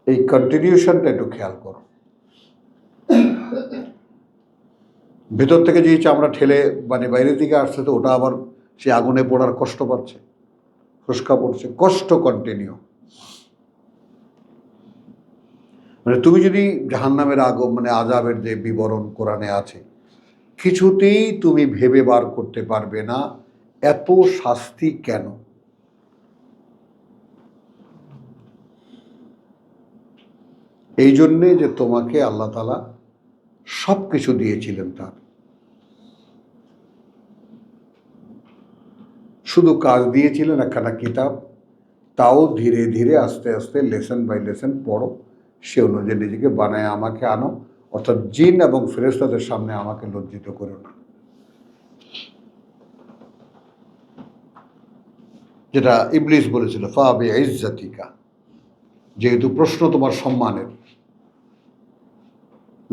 এই কন্টিনিউশনটা একটু খেয়াল করো। ভেতর থেকে যে চামড়া ঠেলে মানে বাইরের দিকে আসছে, তো ওটা আবার সে আগুনে পোড়ার কষ্ট পাচ্ছে, ফোসকা পড়ছে, কষ্ট কন্টিনিউ। মানে তুমি যদি জাহান্নামের মানে আযাবের যে বিবরণ কোরআনে আছে, কিছুতেই তুমি ভেবে বার করতে পারবে না এত শাস্তি কেন। এই জন্যে যে তোমাকে আল্লাহ তাআলা সব কিছু দিয়েছিলেন, তার শুধু কাজ দিয়েছিলেন একখানা কিতাব, তাও ধীরে ধীরে আস্তে আস্তে লেসন বাই লেসন পড়ো, সে অনুযায়ী নিজেকে বানায় আমাকে আনো, অর্থাৎ জিন এবং ফেরেশতাদের সামনে আমাকে লজ্জিত করো না। যেটা ইবলিস বলেছিল, ফা বিইজ্জাতিকা, যেহেতু প্রশ্ন তোমার সম্মানের,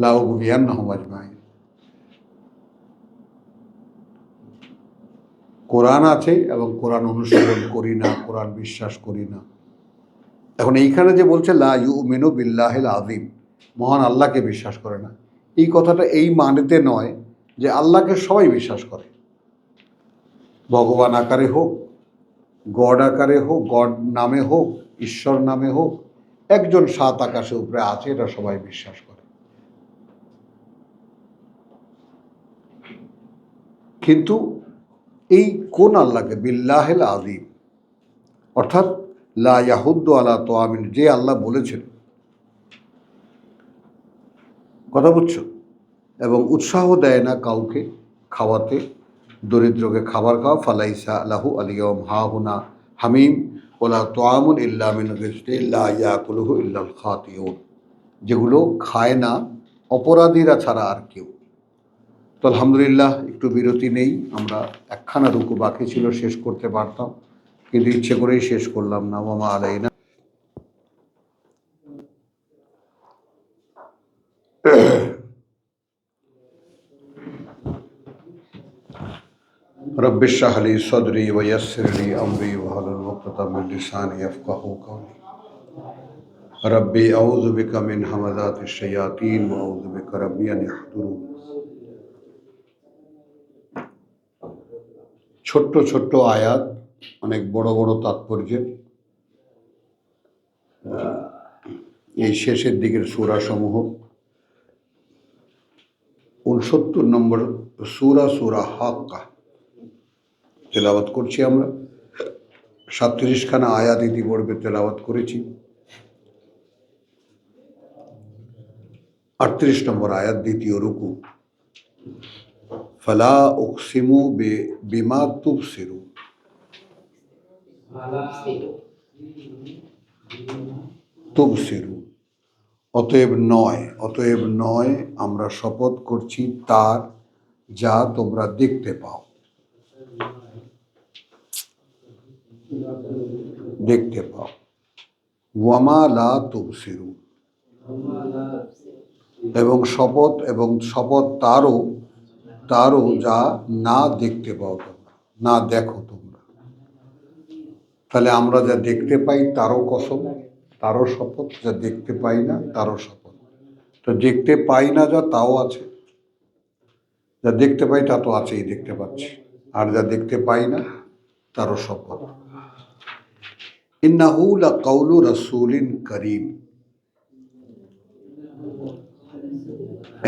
লা উগবিয়ান্নাহুম আজমাইন। কোরআন আছে এবং কোরআন অনুসরণ করি না, কোরআন বিশ্বাস করি না। এখন এইখানে যে বলছে লা ইউমিনু বিল্লাহিল আযীম, মহান আল্লাহকে বিশ্বাস করে না, এই কথাটা এই মানেতে নয় যে আল্লাহকে সবাই বিশ্বাস করে, ভগবান আকারে হোক, গড আকারে হোক, গড নামে হোক, ঈশ্বর নামে হোক, একজন সাত আকাশে উপরে আছে, এটা সবাই বিশ্বাস করে। কিন্তু এই কোন আল্লাহকে, বিল্লাহিল আযীম, অর্থাৎ লা ইয়াহুদ্দু আলা তোয়ামিন, যে আল্লাহ বলেছেন, কথা বুঝছো, এবং উৎসাহ দেয় না কাউকে খাওয়াতে, দরিদ্রকে খাবার খাওয়া, ফালাইসা লাহু আলিয়ম হাহুনা হামিম ওলা তোয়ামুন ইল্লা মিন গিজলিন লা ইয়াকুলুহু ইল্লাল খাতিউন, যেগুলো খায় না অপরাধীরা ছাড়া আর কেউ। তো আলহামদুলিল্লাহ, একটু বিরতি নেই, আমরা একখানা রুকু বাকি ছিল, শেষ করতে পারতাম, কিন্তু ইচ্ছে করেই শেষ করলাম না। ওয়া মা আলাইনা। رب اشرح لي صدري ويسر لي امري واحلل عقدة من لساني يفقهوا قولي ربي اعوذ بك من همزات الشياطين واعوذ بك ربي ان يحضرون। ছোট্ট ছোট্ট আয়াত, অনেক বড় বড় তাৎপর্যের এই শেষের দিকের সূরা সমূহ। 69 নম্বর সূরা, সূরা হাক্কা তেলাওয়াত করছি আমরা। 37 খানা আয়াত ইতিপূর্বে তেলাওয়াত করেছি। 38 নম্বর আয়াত, দ্বিতীয় রুকু। ফালা উকসিমু বিমা তুবসিরু, তুবসিরু, অতএব নয় আমরা শপথ করছি তার যা তোমরা দেখতে পাও, দেখতে পাও। ওয়ামা লা তুবসিরু, এবং শপথ তারও যা না দেখতে পাও তোমরা, না দেখো তোমরা। তাহলে আমরা যা দেখতে পাই তারও কসম, তারও শপথ, যা দেখতে পাই না তারও শপথ। তো দেখতে পাই না যা, তাও আছে, যা দেখতে পাই তা তো আছেই, দেখতে পাচ্ছি, আর যা দেখতে পাই না তারও শপথ। ইন্নাহু লাকাউলু রাসূলিন কারীম,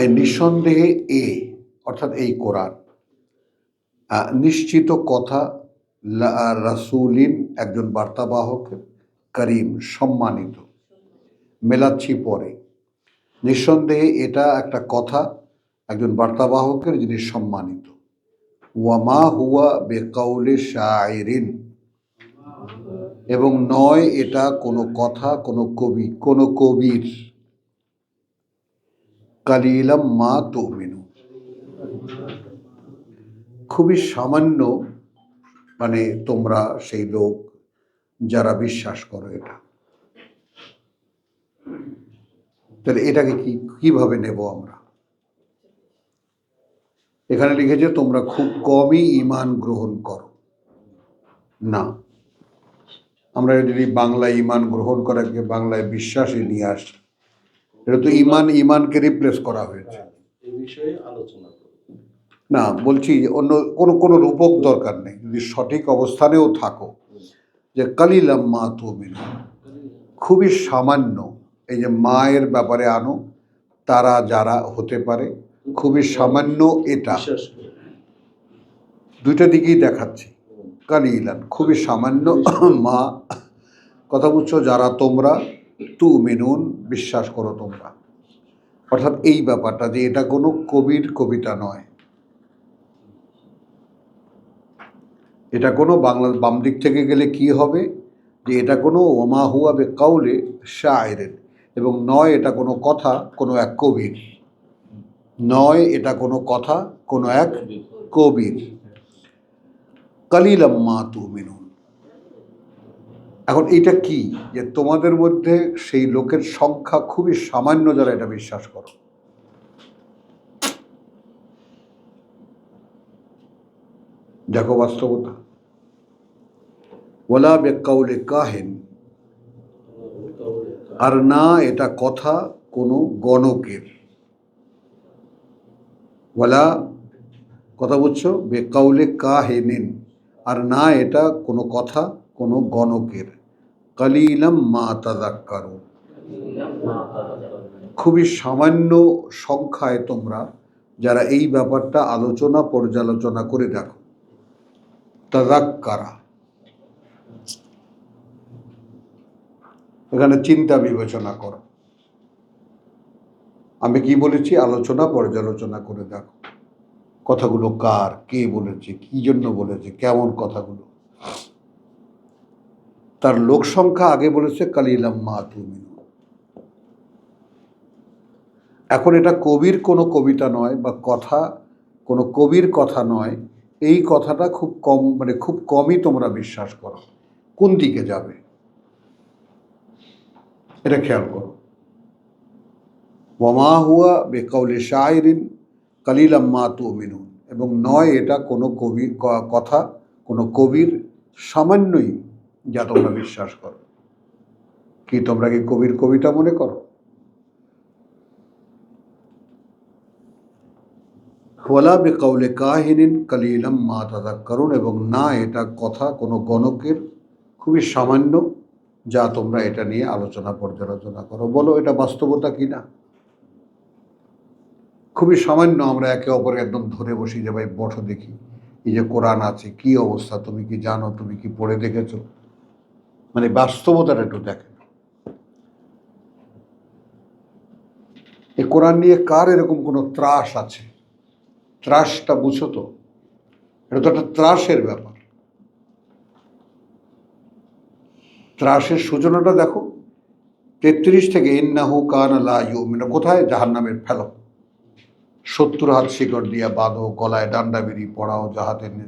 এই নিঃসন্দেহে অর্থাৎ এই কোরআন নিশ্চিত কথা, রাসূলিন একজন বার্তাবাহকের, করিম সম্মানিত, মেলাচ্ছি পরে। নিঃসন্দেহে এটা একটা কথা একজন বার্তাবাহকের, যিনি সম্মানিত। ওয়ামা হুয়া বেকাউলি শায়রিন, এবং নয় এটা কোনো কথা, কোনো কবির। কালিলাম মা তুমিনু, খুবই সামান্য, মানে তোমরা সেই লোক যারা বিশ্বাস করো এটা। তাহলে এটাকে কিভাবে নেব আমরা? এখানে লিখেছে তোমরা খুব কমই ঈমান গ্রহণ করো না। আমরা যদি বাংলায় ঈমান গ্রহণ করাকে বাংলায় বিশ্বাসে নিয়ে আসি, এটা তো ঈমানকে রিপ্লেস করা হয়েছে। এই বিষয়ে আলোচনা করব না, বলছি অন্য কোনো রূপক দরকার নেই, যদি সঠিক অবস্থানেও থাকো, যে কালিলাম মা তুমিনু, খুবই সামান্য। এই যে মায়ের ব্যাপারে আনো, তারা যারা হতে পারে, খুবই সামান্য এটা, বিশ্বাস করে। দুইটা দিকেই দেখাচ্ছি। কালিলান খুবই সামান্য, মা কথা বুঝছো, যারা তোমরা তুমিনুন বিশ্বাস করো তোমরা। অর্থাৎ এই ব্যাপারটা যে এটা কোনো কবির কবিতা নয়, এটা কোনো বাংলা বাম দিক থেকে গেলে কি হবে যে এটা কোনো ওমা হুয়া বে কাউলে শায়রেন, এবং নয় এটা কোনো কথা কোনো এক কবির, নয় এটা কোনো কথা কোনো এক কবির। কালিলাম মা তুমিনুন। এখন এটা কি যে তোমাদের মধ্যে সেই লোকের সংখ্যা খুবই সামান্য যারা এটা বিশ্বাস করো। দেখো বাস্তবতা। ওয়ালা বেকাউলে কাহিন, আর না এটা কথা কোনো গণকের। ওয়ালা কথা বুঝছো, বেকাউলে কাহিনিন, আর না এটা কোনো কথা কোনো গণকের। কালিলাম মা তাযাক্কারুন, খুবই সামান্য সংখ্যায় তোমরা যারা এই ব্যাপারটা আলোচনা পর্যালোচনা করে দেখো। তাযাক্কারা, এখানে চিন্তা বিবেচনা করো। আমি কি বলেছি? আলোচনা পর্যালোচনা করে দেখো কথাগুলো কার, কে বলেছে, কি জন্য বলেছে, কেমন কথাগুলো। তার লোক সংখ্যা আগে বলেছে কালিলাম মা তুমিনুন। এখন এটা কবির কোনো কবিতা নয় বা কথা কোনো কবির কথা নয়, এই কথাটা খুব কম, মানে খুব কমই তোমরা বিশ্বাস করো। কোন দিকে যাবে এটা খেয়াল করো। ওয়ামা হুয়া বেকাউলি শায়রিন কালিলাম মা তুমিনুন, এবং নয় এটা কোনো কবি কথা কোনো কবির, সামান্যই যা তোমরা বিশ্বাস করো। কি তোমরা কি কবির কবিতা মনে করো? ওয়ালা বেকাউলে কাহিনিন কালিলাম মা তাযাক্কারুন, এবং না এটা কথা কোনো গণকের, খুবই সামান্য যা তোমরা এটা নিয়ে আলোচনা পর্যালোচনা করো। বলো এটা বাস্তবতা কিনা? খুবই সামান্য আমরা একে অপরে একদম ধরে বসি যে ভাই বসো দেখি, এই যে কোরআন আছে কি অবস্থা, তুমি কি জানো, তুমি কি পড়ে দেখেছো? মানে বাস্তবতাটা একটু দেখে। এই কোরআন নিয়ে কার এরকম কোনো ত্রাস আছে? ত্রাসটা বুঝো তো, এটা তো একটা ত্রাসের ব্যাপার। ত্রাসের সূচনাটা দেখো 33 থেকে ইন্নাহু কানা লা ইউমিনু, কোথায়? জাহান্নামের ফেলো, 70 হাত শিকড় দিয়া বাঁধো, গলায় ডান্ডা বেরি পড়াও,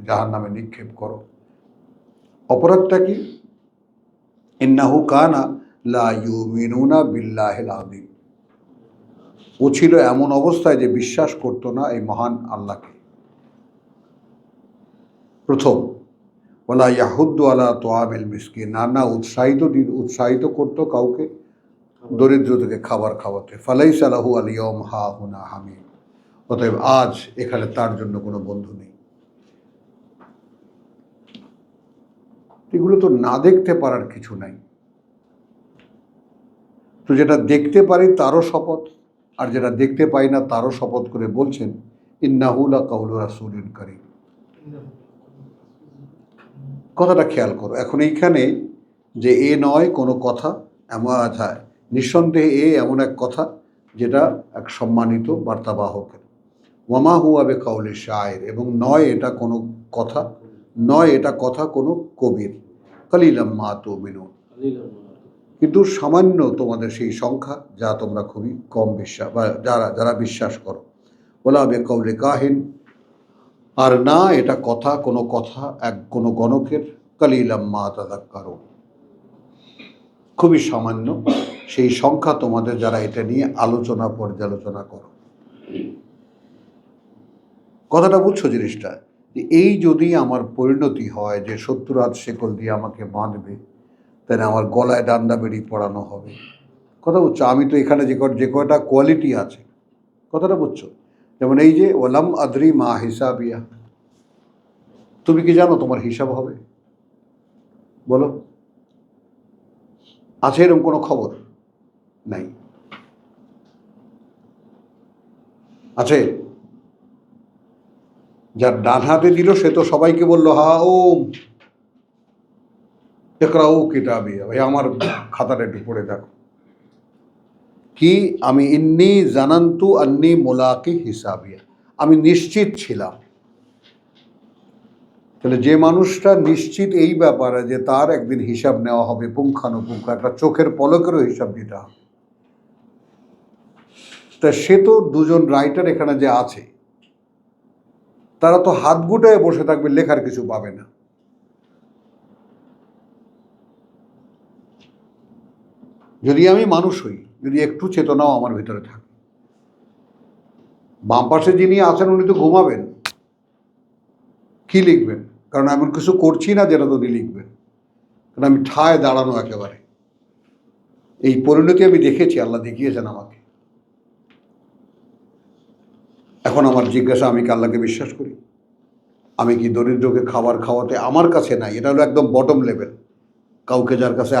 জাহান্নামে নিক্ষেপ করো। অপরাধটা কি? ইন্নাহু কানা লা ইউমিনুনা বিল্লাহিল আযীম, ও ছিল এমন অবস্থায় যে বিশ্বাস করতো না এই মহান আল্লাহকে। প্রথম, ওয়ালা ইয়াহুদ্দু আলা তোয়ামিল মিসকিন, না উৎসাহিত করতো কাউকে দরিদ্রদেরকে খাবার খাওয়াতে। ফালাইসা লাহু আল ইয়াউম হাহুনা হামিম, অতএব আজ এখানে তার জন্য কোনো বন্ধু নেই। এগুলো তো না দেখতে পারার কিছু নাই। তো যেটা দেখতে পারি তারও শপথ, আর যেটা দেখতে পাই না তারও শপথ করে বলছেন ইন্নাহু লাকাউলু রাসূলিন কারীম। কথাটা খেয়াল করো। এখন এইখানে যে এ নয় কোনো কথা, এমন নিঃসন্দেহে এ এমন এক কথা যেটা এক সম্মানিত বার্তাবাহকের। ওয়ামা হুয়া বিকাউলি শায়র, এবং নয় এটা কোনো কথা, নয় এটা কথা কোনো কবির। কালিলাম মা তুমিনুন, কিন্তু সামান্য তোমাদের সেই সংখ্যা যা তোমরা খুবই কম বিশ্বাস বা যারা বিশ্বাস করো। ওলা বিকাউলি কাহিন, আর না এটা কথা কোনো কথা এক কোনো গণকের। কালিলাম মা তাযাক্কারুন, খুবই সামান্য সেই সংখ্যা তোমাদের যারা এটা নিয়ে আলোচনা পর্যালোচনা করো। কথাটা বুঝছো জিনিসটা? যে এই যদি আমার পরিণতি হয় যে 70 হাত শেকল দিয়ে আমাকে বাঁধবে, তাহলে আমার গলায় ডান্ডা বেড়ি পড়ানো হবে। কথা বুঝছো? আমি তো এখানে যে কয়টা কোয়ালিটি আছে, কথাটা বুঝছো? যেমন এই যে ওয়ালাম আদরি মা হিসাবিয়া, তুমি কি জানো তোমার হিসাব হবে? বলো, আছে এরকম কোনো খবর? নাই। আছে? যার ডান হাতে দিল সে তো সবাইকে বললো হা ওম ইকরাউ কিতাবিয়া, ভাই আমার খাতাটা একটু পড়ে দেখো। কি আমি ইন্নি জানান্তু আন্নি মুলাকি হিসাবিয়া, আমি নিশ্চিত ছিলাম। তাহলে যে মানুষটা নিশ্চিত এই ব্যাপারে যে তার একদিন হিসাব নেওয়া হবে পুঙ্খানুপুঙ্খ, একটা চোখের পলকেরও হিসাব দিতে হবে, তা সে তো দুজন রাইটার এখানে যে আছে তারা তো হাত গুটায় বসে থাকবে, লেখার কিছু পাবে না। যদি আমি মানুষ হই, যদি একটু চেতনাও আমার ভিতরে থাকে, বাম পাশে যিনি আছেন উনি তো ঘুমাবেন, কি লিখবেন? কারণ এমন কিছু করছি না যেটা তো উনি লিখবেন, কারণ আমি ঠায় দাঁড়ানো একেবারে। এই পরিণতি আমি দেখেছি, আল্লাহ দেখিয়েছেন আমাকে। এখন আমার জিজ্ঞাসা, আমি কি আল্লাহকে বিশ্বাস করি? আমি কি দরিদ্রকে খাবার খাওয়াতে আমার কাছে নাই, এটা হলো একদম বটম লেভেল। কাউকে যার কাছে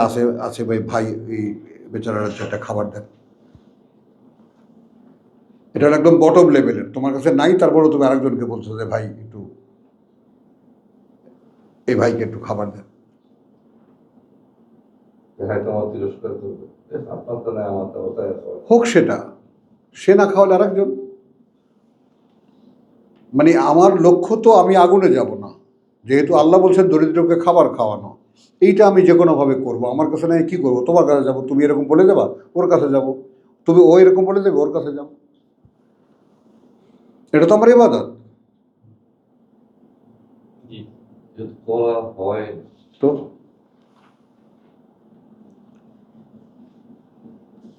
আছে ভাই এই বেচারার একটা খাবার দেন, এটা হলো একদম বটম লেভেলের। তোমার কাছে নাই, তারপরে তুমি আরেকজনকে বলছো যে ভাই একটু এই ভাইকে একটু খাবার দেন। হ্যাঁ, তোমার তিরস্কার করবে, আপনার তো নাই, আমার তো ওটাই আছে। হোক সেটা, সে না খাওয়ালে আরেকজন। মানে আমার লক্ষ্য তো আমি আগুনে যাব না, যেহেতু আল্লাহ বলছেন দরিদ্রকে খাবার খাওয়ানো, এইটা আমি যে কোনোভাবে করবো। আমার কাছে নাই, কি করবো? তোমার কাছে যাবো, তুমি এরকম বলে দেবা, ওর কাছে যাব। তুমি ও এরকম বলে দেবে, ওর কাছে যাও। এটা তো আমার ইবাদত। জি। যদি বলা হয় তো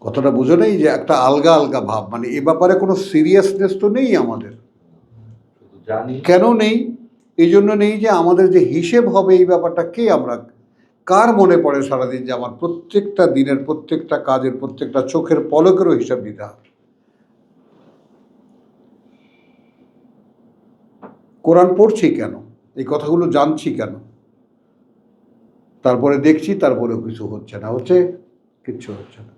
কথাটা বুঝো নেই যে একটা আলগা আলগা ভাব, মানে এ ব্যাপারে কোনো সিরিয়াসনেস তো নেই আমাদের। শুধু জানি, কেন নেই? এই জন্য নেই যে আমাদের যে হিসেব হবে এই ব্যাপারটা কে আমরা, কার মনে পড়ে সারাদিন যে আমার প্রত্যেকটা দিনের প্রত্যেকটা কাজের প্রত্যেকটা চোখের পলকেরও হিসাব দিতে হবে। কোরআন পড়ছি কেন, এই কথাগুলো জানছি কেন, তারপরে দেখছি, তারপরেও কিছু হচ্ছে না, কিচ্ছু হচ্ছে না।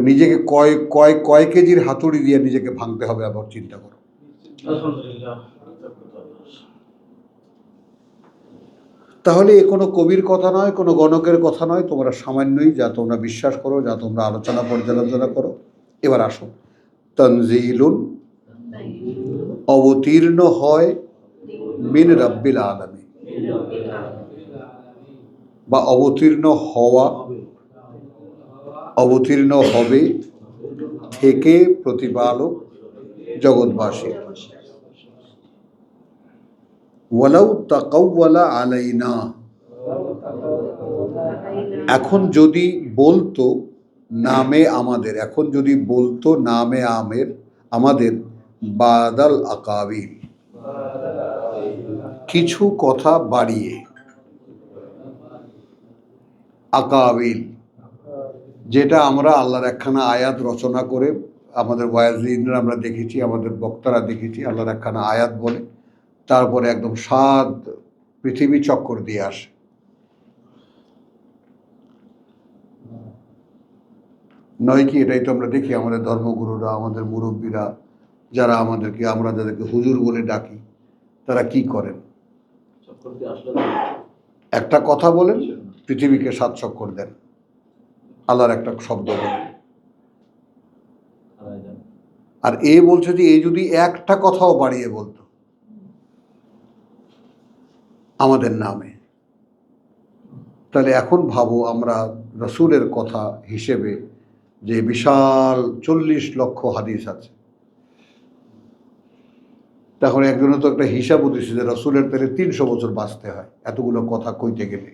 নিজেকে কয় কয় কয় কেজির হাতুড়ি দিয়ে নিজেকে ভাঙতে হবে, আবার চিন্তা করো। আলহামদুলিল্লাহ। তাহলে এ কোনো কবির কথা নয়, কোনো গণকের কথা নয়, তোমরা সামান্যই যা তোমরা বিশ্বাস করো, যা তোমরা আলোচনা পর্যালোচনা করো। এবার আসো, তানজিলুন, অবতীর্ণ হয় মিন রাব্বিল আলামিন, বা অবতীর্ণ হওয়া, অবতীর্ণ হবে থেকে প্রতিপালক জগৎবাসীর। ওয়ালাউ তাকাওয়ালা আলাইনা, এখন যদি বলতো নামে আমাদের, এখন যদি বলতো নামে আমাদের বাদাল আকাবিল, কিছু কথা বাড়িয়ে। আকাবিল যেটা আমরা আল্লাহর একখানা আয়াত রচনা করে, আমাদের ওয়াইজিনরা আমরা দেখেছি, আমাদের বক্তারা দেখেছি, আল্লাহর একখানা আয়াত বলে তারপরে একদম সাত পৃথিবী চক্কর দিয়ে আসে। নয় কি? এটাই তো আমরা দেখি আমাদের ধর্মগুরুরা, আমাদের মুরব্বীরা, যারা আমাদেরকে, আমরা যাদেরকে হুজুর বলে ডাকি, তারা কি করেন? একটা কথা বলেন, পৃথিবীকে 7 চক্কর দেন, আল্লাহর একটা শব্দ বলেন। আর এ বলছে যে এ যদি একটা কথাও বাড়িয়ে বলতো আমাদের নামে, তাহলে এখন ভাবো আমরা রসুলের কথা হিসেবে যে বিশাল 40 লক্ষ হাদিস আছে, তখন একজনে তো একটা হিসাব দিচ্ছে যে রসুলের তাহলে 300 বছর বাঁচতে হয় এতগুলো কথা কইতে গেলে।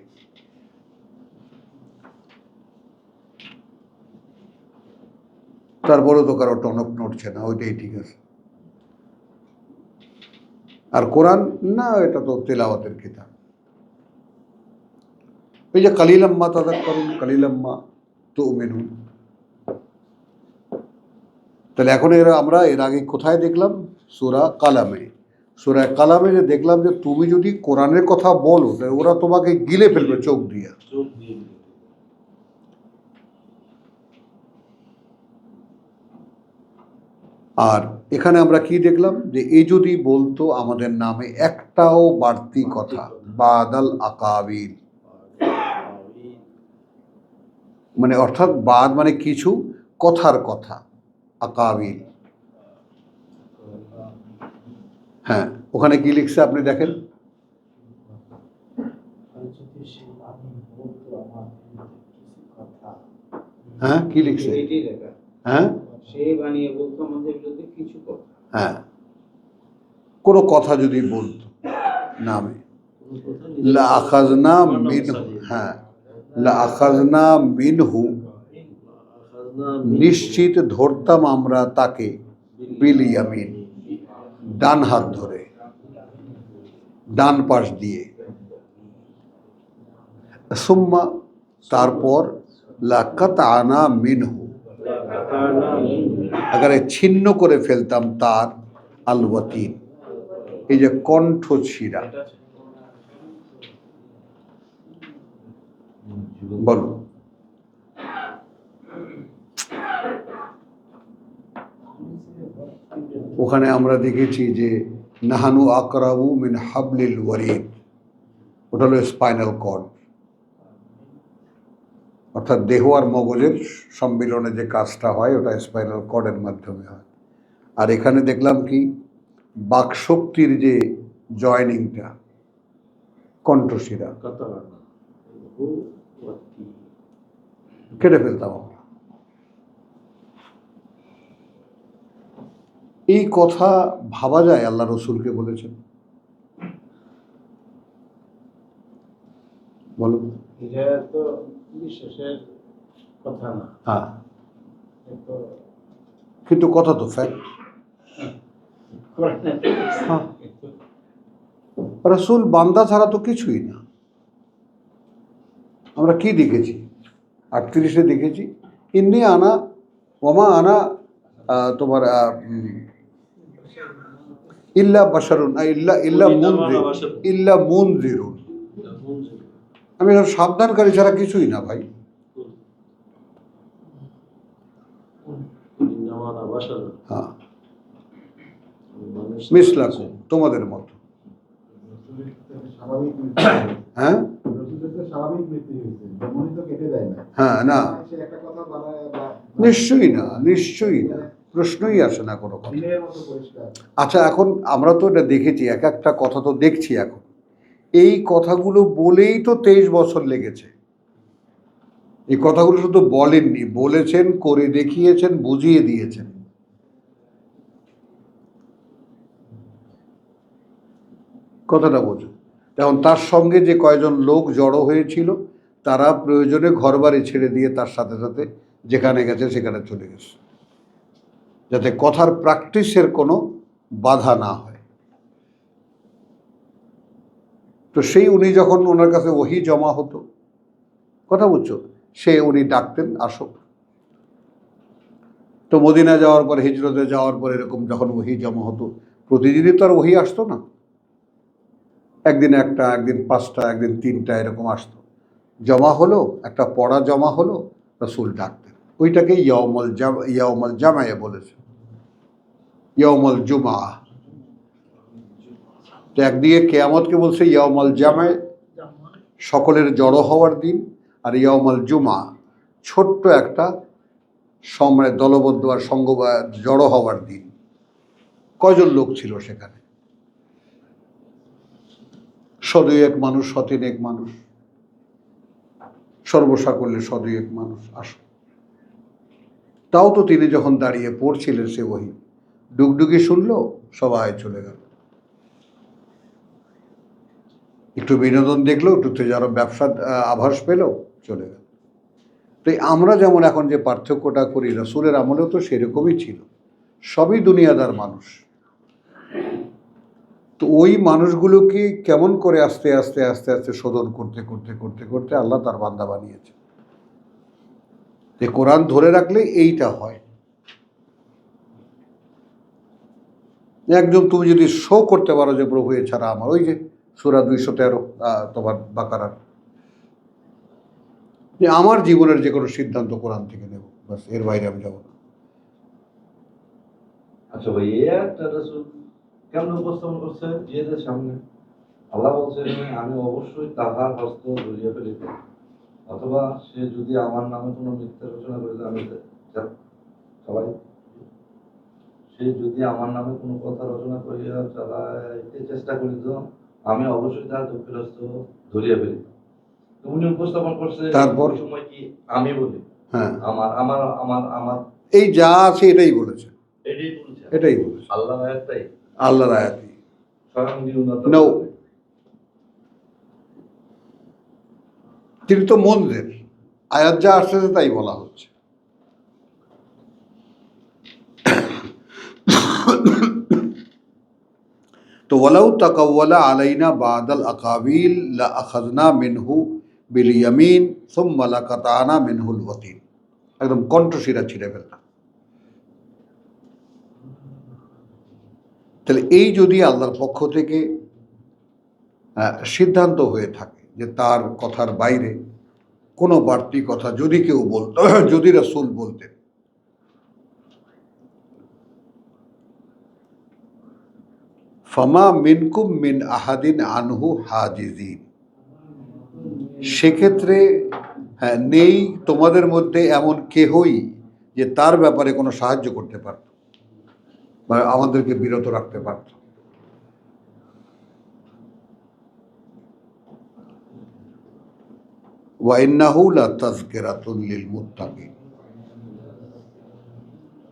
তারপরেও তো কারো টনক নড়ছে না, ওইটাই ঠিক আছে। আর কোরআন না, এটা তো তেলাওয়াতের কিতাব। ওই যে কালিলাম্মা তাযাক্কারুন কালিলাম্মা তুমিনুন। তাহলে এখন আমরা এর আগে কোথায় দেখলাম? সূরা কালামে। সূরা কালামে যে দেখলাম যে তুমি যদি কোরআনের কথা বলো তাহলে ওরা তোমাকে গিলে ফেলবে চোখ দিয়ে। আর এখানে আমরা কি দেখলাম যে এই যদি বলতো আমাদের নামে একটাও বাড়তি কথা, বাদাল আকাবিল, মানে অর্থাৎ বাদ মানে কিছু কথার কথা, আকাবিল। হ্যাঁ, ওখানে কি লিখছে আপনি দেখেন। হ্যাঁ, কি লিখছে? এটাই লেখা। হ্যাঁ সে বানিয়ে বলতো আমাদের বিরুদ্ধে কিছু কথা। হ্যাঁ, কোনো কথা যদি বলতো নামে, লা আখাযনা মিনহু, হ্যাঁ, লা আখাযনা মিনহু, নিশ্চিত ধরতাম আমরা তাকে, বিল ইয়ামিন, ডান হাত ধরে, ডান পাশ দিয়ে, সুম্মা, তারপর, লাকাতআনা মিনহু, আগারে ছিন্ন করে ফেলতাম তার, আল ওয়াতিন, এই যে কণ্ঠ শিরা। বলো, ওখানে আমরা দেখেছি যে নাহানু আকরাবু মিন হাবলিল ওয়ারিদ, ওটা হলো স্পাইনাল কর্ড, অর্থাৎ দেহ আর মগজের সম্মিলনে যে কাজটা হয় ওটা স্পাইনাল কর্ডের মাধ্যমে হয়। আর এখানে দেখলাম কি, বাকশক্তির যে জয়নিংটা, কণ্ঠশিরা, কেটে ফেলতাম আমরা। এই কথা ভাবা যায় আল্লাহ রসুলকে বলেছেন? বলুন। এটা তো বিশ্বাসের কথা না। হ্যাঁ, কিন্তু কথা তো ফ্যাক্ট। রসুল বান্দা ছাড়া তো কিছুই না। আমরা কি দেখেছি? 38-এ দেখেছি, ইন্নি আনা ওমা আনা, তোমার ইল্লা বাশারুন, ইল্লা মুনজিরুন, আমি সাবধানকারী ছাড়া কিছুই না ভাই। হ্যাঁ, মিসলাকুম, তোমাদের মতো। হ্যাঁ হ্যাঁ, না নিশ্চয়ই না, নিশ্চয়ই না, প্রশ্নই আসে না কোনো কথা। আচ্ছা, এখন আমরা তো এটা দেখেছি, এক একটা কথা তো দেখছি এখন। এই কথাগুলো বলেই তো 23 বছর লেগেছে। এই কথাগুলো শুধু বলেননি, বলেছেন, করে দেখিয়েছেন, বুঝিয়ে দিয়েছেন। কথাটা বোঝো। এখন তার সঙ্গে যে কয়জন লোক জড়ো হয়েছিল, তারা প্রয়োজনে ঘরবাড়ি ছেড়ে দিয়ে তার সাথে সাথে যেখানে গেছে সেখানে চলে গেছে, যাতে কথার প্র্যাকটিসের কোনো বাধা না হয়। তো সেই উনি যখন ওনার কাছে ওহী জমা হতো, কথা বুঝছো, উনি ডাকতেন, আসো। তো মদিনা যাওয়ার পর, হিজরতে যাওয়ার পর এরকম যখন ওহী জমা হতো, প্রতিদিনই তো আর ওহী আসতো না। একদিন একটা, একদিন 5টা, একদিন 3টা এরকম আসতো। জমা হলো, একটা পড়া জমা হলো, রাসূল ডাকতেন। ওইটাকে ইয়াউমুল জামায়ে বলেছে, ইয়াউমুল জুমআ। তো একদিকে কিয়ামতকে বলছে ইয়াউমুল জামায়ে, সকলের জড়ো হওয়ার দিন, আর ইয়াউমুল জুমআ, ছোট্ট একটা সময় দলবদ্ধ আর সঙ্গ জড়ো হওয়ার দিন। কয়জন লোক ছিল সেখানে? 100-2 মানুষ, 100-3 মানুষ, সর্বসাকল্যে 100-2 মানুষ। আসো। তাও তো তিনি যখন দাঁড়িয়ে পড়ছিলেন সে ওহী, ডুগডুগি শুনলো, সবাই চলে গেল। একটু বিনোদন দেখলো, একটু তেজারো ব্যবসার আভাস পেল, চলে গেল। তাই আমরা যেমন এখন যে পার্থক্যটা করি, রাসূলের আমলেও তো সেরকমই ছিল। সবই দুনিয়াদার মানুষ। তো ওই মানুষগুলোকে কেমন করে আস্তে আস্তে আস্তে আস্তে শোধন করতে করতে করতে করতে আল্লাহ তার বান্দা বানিয়েছে। যে কোরআন ধরে রাখলে এইটা হয়। একজন তুমি যদি শো করতে পারো যে প্রভু এছাড়া আমার, ওই যে সূরা 213 তোমার বাকারার, যে আমার জীবনের যে কোনো সিদ্ধান্ত কোরআন থেকে নেব, বাস, এর বাইরে আমি যাব না। আচ্ছা ভাই, এই একটা রাসূল কেমন উপস্থাপন করছে জিহাদের সামনে? আল্লাহ বলছেন, আমি অবশ্যই তাহার হস্ত ধরিয়া ফেলিব, অথবা সে যদি আমার নামে কোনো মিথ্যা রচনা করে, আমি সবাই, সে যদি আমার নামে কোনো কথা রচনা করিয়া চালাইতে চেষ্টা করিত, আমি অবশ্যই তাহার দুঃখের হস্ত ধরিয়া ফেলিব। তো উনি উপস্থাপন করছে তারপর? ওই সময় কি আমি বলি, হ্যাঁ, আমার আমার আমার আমার এই যা আছে এটাই বলেছে, এটাই বলছে এটাই বলেছে আল্লাহ একটাই আল্লাহর আয়াতই। স্বয়ং নিউনতা No, তিনি তো মনদের, আয়াত যা আসছে তাই বলা হচ্ছে। তো ওয়ালাউ তাকাওয়ালা আলাইনা বাদাল আকাবিল লা আখাযনা মিনহু বিল ইয়ামিন সুম্মা লাকাতানা মিনহুল ওয়াতিন, একদম কণ্ঠশিরা ছিঁড়ে ফেললাম। তাহলে এই যদি আল্লাহর পক্ষ থেকে সিদ্ধান্ত হয়ে থাকে যে তার কথার বাইরে কোনো বাড়তি কথা যদি কেউ বলতো, যদি রাসূল বলতেন, ফামা মিনকুম মিন আহাদিন আনহু হাজিজিন, সেক্ষেত্রে হ্যাঁ, নেই তোমাদের মধ্যে এমন কেহই যে তার ব্যাপারে কোনো সাহায্য করতে পারত বা আমাদেরকে বিরত রাখতে পারত। ওয়া ইন্নাহু লাতাযকিরাতুন লিল মুত্তাকিন।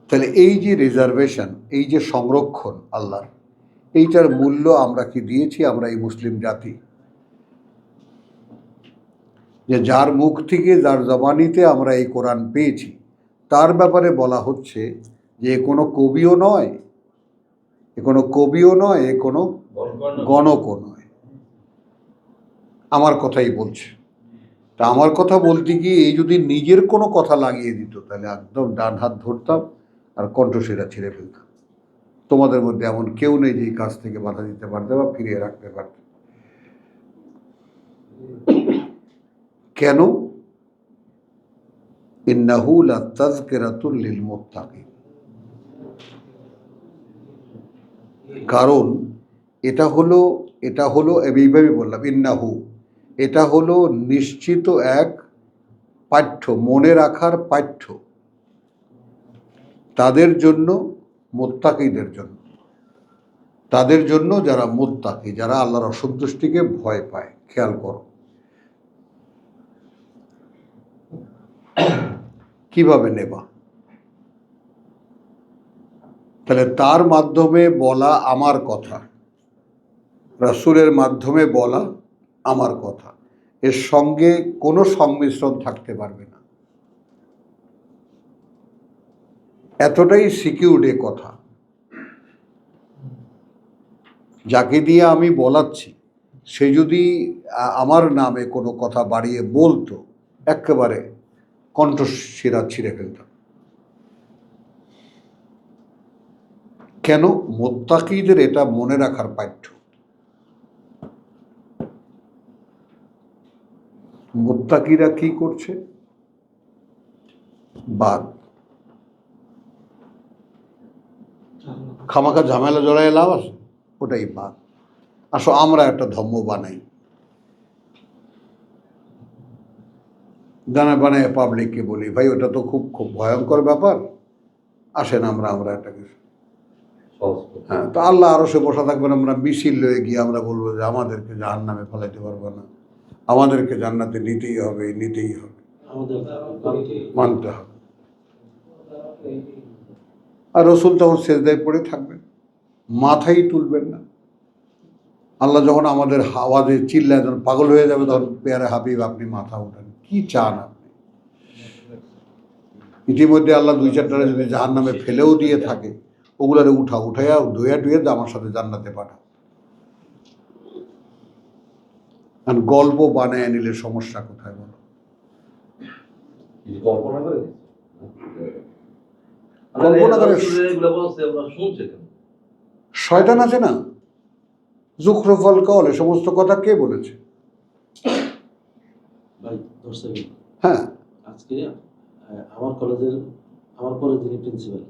তাহলে এই যে রিজার্ভেশন, এই যে সংরক্ষণ আল্লাহর, এইটার মূল্য আমরা কি দিয়েছি? আমরা এই মুসলিম জাতি, যে যার মুখ থেকে, যার জবানিতে আমরা এই কোরআন পেয়েছি, তার ব্যাপারে বলা হচ্ছে যে এ কোনো কবিও নয়, এ কোনো কবিও নয়, এ কোনো গণকও নয়, আমার কথাই বলছে। তা আমার কথা বলতে গিয়ে এই যদি নিজের কোনো কথা লাগিয়ে দিত, তাহলে একদম ডান হাত ধরতাম আর কণ্ঠশিরা ছিঁড়ে ফেলতাম। তোমাদের মধ্যে এমন কেউ নেই যে এই কাজ থেকে বাধা দিতে পারতে বা ফিরিয়ে রাখতে পারতে। কেন? ইন্নাহু লাতাযকিরাতুল লিল মুত্তাকিন, কারণ এটা হলো এইভাবে বললাম, ইন্নাহু, এটা হলো নিশ্চিত এক পাঠ্য, মনে রাখার পাঠ্য তাদের জন্য, মুত্তাকিদের জন্য, তাদের জন্য যারা মুত্তাকি, যারা আল্লাহর অসন্তুষ্টিকে ভয় পায়। খেয়াল করো কিভাবে নেবা। তাহলে তার মাধ্যমে বলা আমার কথা, রাসূলের মাধ্যমে বলা আমার কথা, এর সঙ্গে কোনো সংমিশ্রণ থাকতে পারবে না। এতটাই সিকিউরড এ কথা। যাকে দিয়ে আমি বলাচ্ছি সে যদি আমার নামে কোনো কথা বাড়িয়ে বলতো, একেবারে কণ্ঠশিরা ছিঁড়ে ফেলতাম। কেন? মুত্তাকিদের এটা মনে রাখার পাঠ্য। মুত্তাকিরা কি করছে? বাদ, খামাখা ঝামেলা জড়ায় লাভ আছে, ওটাই বাদ। আসো আমরা একটা ধর্ম বানাই, গানা বানায় পাবলিককে বলি, ভাই ওটা তো খুব খুব ভয়ঙ্কর ব্যাপার, আসেন আমরা একটা কিছু। হ্যাঁ, তো আল্লাহ আরো সে বসা থাকবেন, আমরা মিছিল লয়ে গিয়ে আমরা বলবো যে আমাদেরকে জাহান্নামে ফেলাইতে পারবো না, আমাদেরকে জান্নাতে নিতেই হবে, নিতেই হবে, মানতে হবে। আর রসুল তখন সেজদায় পড়ে থাকবেন, মাথাই তুলবেন না। আল্লাহ যখন আমাদের আওয়াজে চিল্লায়, যখন পাগল হয়ে যাবে, তখন পেয়ারে হাবিব আপনি মাথা উঠান, কি চান আপনি? ইতিমধ্যে আল্লাহ দুই চারটারে যদি জাহান্নামে ফেলেও দিয়ে থাকে, ওগুলারে উঠাইয়া ধুয়ে টুয়ে আমার সাথে জান্নাতে পাঠা। কারণ গল্প বানায় নিলে সমস্যা কোথায় বলো? কল্পনা করে কল্পনা করে শয়তান আছে না, যুখরুফল কওল, এ সমস্ত কথা কে বলেছে? ভাই দর্শক, হ্যাঁ, আজকে আমার কলেজের, আমার পরে যিনি প্রিন্সিপাল,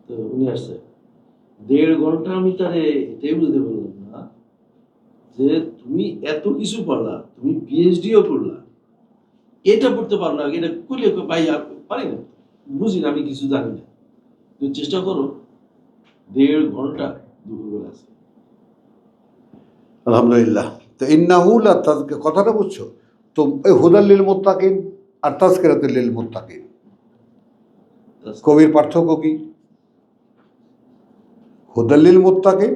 তো উনি আসছে, 1.5 ঘন্টা আমি তারে এটাই বুঝতে পারলাম না যে তুমি এত কিছু পড়লা, তুমি পিএইচডিও করলা, এটা পড়তে পারো না, এটা করলে ভাই পারি না, বুঝি না, আমি কিছু জানি না, তুমি চেষ্টা করো। 1.5 ঘন্টা দুপুরবেলা আছে। আলহামদুলিল্লাহ। তো ইন্নাহু কথাটা বুঝছো তো, এই হুদাল লিল মুত্তাকিন আর তাজকিরাতুল লিল মুত্তাকিন, কবির পার্থক্য কি? হুদাল লিল মুত্তাকিন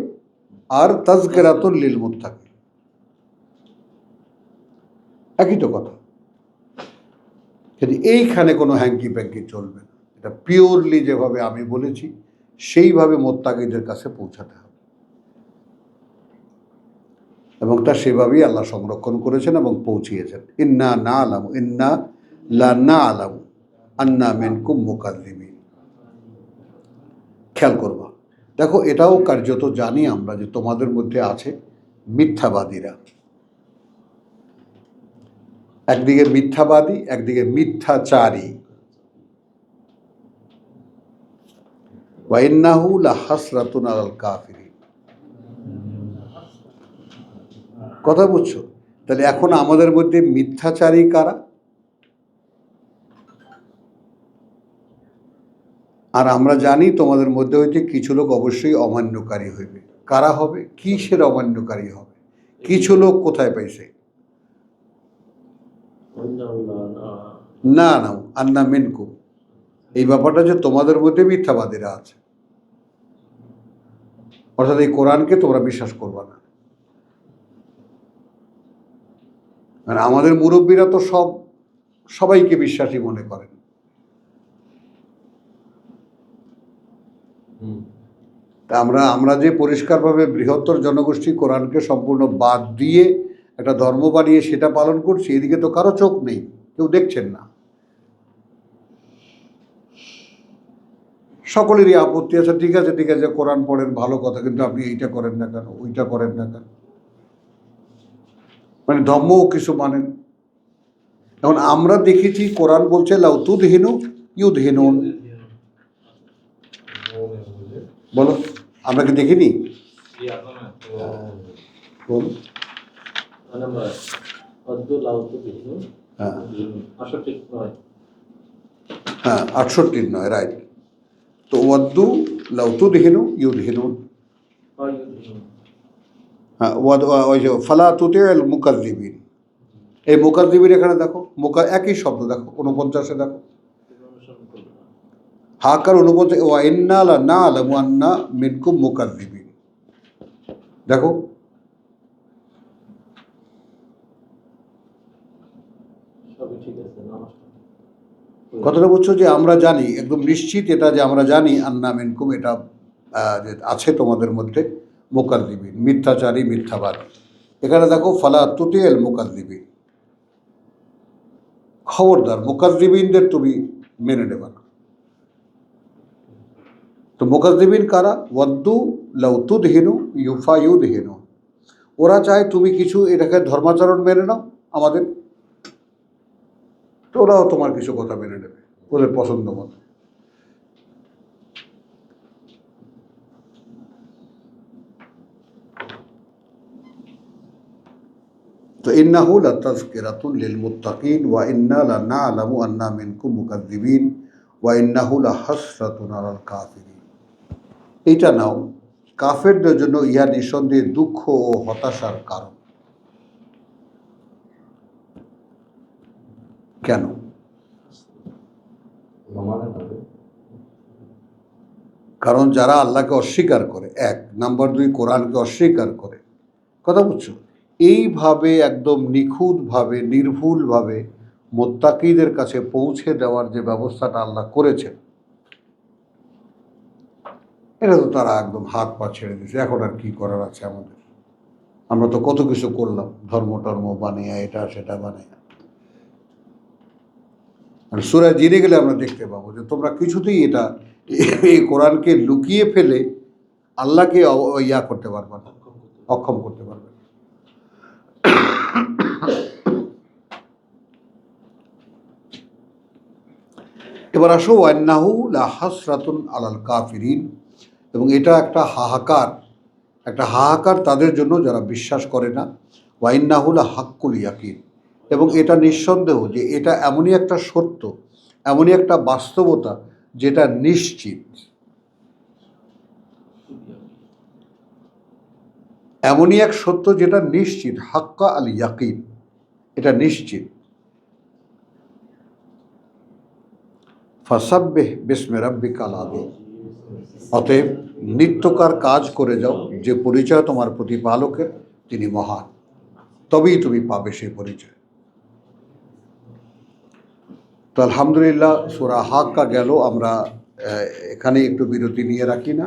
আর তাজকিরাতুল লিল মুত্তাকিন একই তো কথা, কিন্তু এইখানে কোনো হ্যাঙ্কি প্যাঙ্কি চলবে না। এটা পিওরলি যেভাবে আমি বলেছি সেইভাবে মুত্তাকিদের কাছে পৌঁছাতে হবে, এবং তা সেভাবেই আল্লাহ সংরক্ষণ করেছেন এবং পৌঁছিয়েছেন। ইন্না না আলামু, ইন্না লা না আলামু আন্না মিনকুম মুকাজ্জিবিন। খেয়াল করবা, দেখো এটাও কার্যত জানি আমরা যে তোমাদের মধ্যে আছে মিথ্যাবাদীরা, একদিকে মিথ্যাবাদী, একদিকে মিথ্যাচারী। ওয়া ইন্নাহু লাহাসরাতুন আলাল কাফিরিন। কথা বুঝছো? তাহলে এখন আমাদের মধ্যে মিথ্যাচারী কারা আর আমরা জানি তোমাদের মধ্যে হইতে কিছু লোক অবশ্যই অমান্যকারী হইবে। কারা হবে? কিসের অমান্যকারী হবে? কিছু লোক কোথায় পাইছে? না না আন্না মিনকুম, এই ব্যাপারটা যে তোমাদের মধ্যে মিথ্যাবাদীরা আছে, অর্থাৎ এই কোরআনকে তোমরা বিশ্বাস করবা না। মানে আমাদের মুরব্বীরা তো সবাইকে বিশ্বাসী মনে করেন। তা আমরা যে পরিষ্কারভাবে বৃহত্তর জনগোষ্ঠী কোরআনকে সম্পূর্ণ বাদ দিয়ে একটা ধর্ম বানিয়ে সেটা পালন করছি, এদিকে তো কারো চোখ নেই, কেউ দেখছেন না। সকলেরই আপত্তি আছে, ঠিক আছে ঠিক আছে কোরআন পড়েন ভালো কথা, কিন্তু আপনি এইটা করেন না কেন, ওইটা করেন না কেন, মানে ধর্মও কিছু মানেন। এখন আমরা দেখেছি কোরআন বলছে লাউ তুদহিনু ইউদহিনুন, বলো আমরা কি দেখিনি? বলো। হ্যাঁ 68 নয়, রাইট। তো ওয়াদ্দু লাউ তুদহিনু ইউদহিনুন, হ্যাঁ ওই যে ফালা তুতিউল মুকাজ্জিবিন, এই মুকাজ্জিবিন এখানে দেখো একই শব্দ দেখো 49-এ দেখো, হাকার 49 ওয়া ইন্না লা না'লামু আন্না মিনকুম মুকাজ্জিবিন, দেখো কথাটা বুঝছো যে আমরা জানি একদম নিশ্চিত এটা যে আমরা জানি আন্না মিনকুম, এটা যে আছে তোমাদের মধ্যে মুকাজ্জিবিন, মিথ্যাচারী মিথ্যাবাদী। এখানে দেখো ফালা তুতিউল মুকাজ্জিবিন, খবরদার মুকাজ্জিবিনদের তুমি মেনে নেবে না। তো মুকাজ্জিবিন কারা? ওয়াদ্দু লাউ তুদহিনু ইউদহিনু, ওরা চায় তুমি কিছু এটাকে ধর্মাচরণ মেনে নাও আমাদের, তো ওরাও তোমার কিছু কথা মেনে নেবে ওদের পছন্দ মতো। তো ইন্নাহু লাতাযকিরাতুন লিল মুত্তাকিন ওয়া ইন্না লানা'লামু আন্না মিনকুম মুকাজ্জিবিন ওয়া ইন্নাহু লাহাসরাতুন আলাল কাফিরিন। এইটা নাও, কাফেরদের জন্য ইহা নিঃসন্দেহে দুঃখ ও হতাশার কারণ। কেন? কারণ যারা আল্লাহকে অস্বীকার করে, 1 নাম্বার 2 কোরআনকে অস্বীকার করে, কথা বুঝছো, এইভাবে একদম নিখুঁতভাবে নির্ভুলভাবে মুত্তাকিদের কাছে পৌঁছে দেওয়ার যে ব্যবস্থাটা আল্লাহ করেছেন, এটা তো তারা একদম হাত পা ছেড়ে দিয়েছে। এখন আর কি করার আছে আমাদের? আমরা তো কত কিছু করলাম, ধর্ম টর্ম বানিয়ে, এটা সেটা বানিয়ে। আর সূরা জিনে গেলে আমরা দেখতে পাবো যে তোমরা কিছুতেই এটা এই কোরআনকে লুকিয়ে ফেলে আল্লাহকে ইয়া করতে পারবে না, অক্ষম করতে পারবে না। এবার আসো ওয়ান্নাহু লাহাসরাতুন আলাল কাফিরিন, এবং এটা একটা হাহাকার তাদের জন্য যারা বিশ্বাস করে না। ওয়াইন্নাহুল হাক্কুল ইয়াকিন, এবং এটা নিঃসন্দেহ যে এটা এমনই একটা সত্য, এমনই একটা বাস্তবতা যেটা নিশ্চিত, এমনই এক সত্য যেটা নিশ্চিত। হাক্কা আল ইয়াকিন, এটা নিশ্চিত। ফাসাব্বিহ বিসমি রাব্বিকাল আযীম, অতএব নিত্যকার কাজ করে যাও যে পরিচয় তোমার প্রতিপালকের, তিনি মহান, তবেই তুমি পাবে সেই পরিচয়। তো আলহামদুলিল্লাহ সূরা হাক্কা গেল। আমরা এখানে একটু বিরতি নিয়ে রাখি না,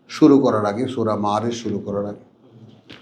শুরু করার আগে, সূরা মাআরিজ শুরু করার আগে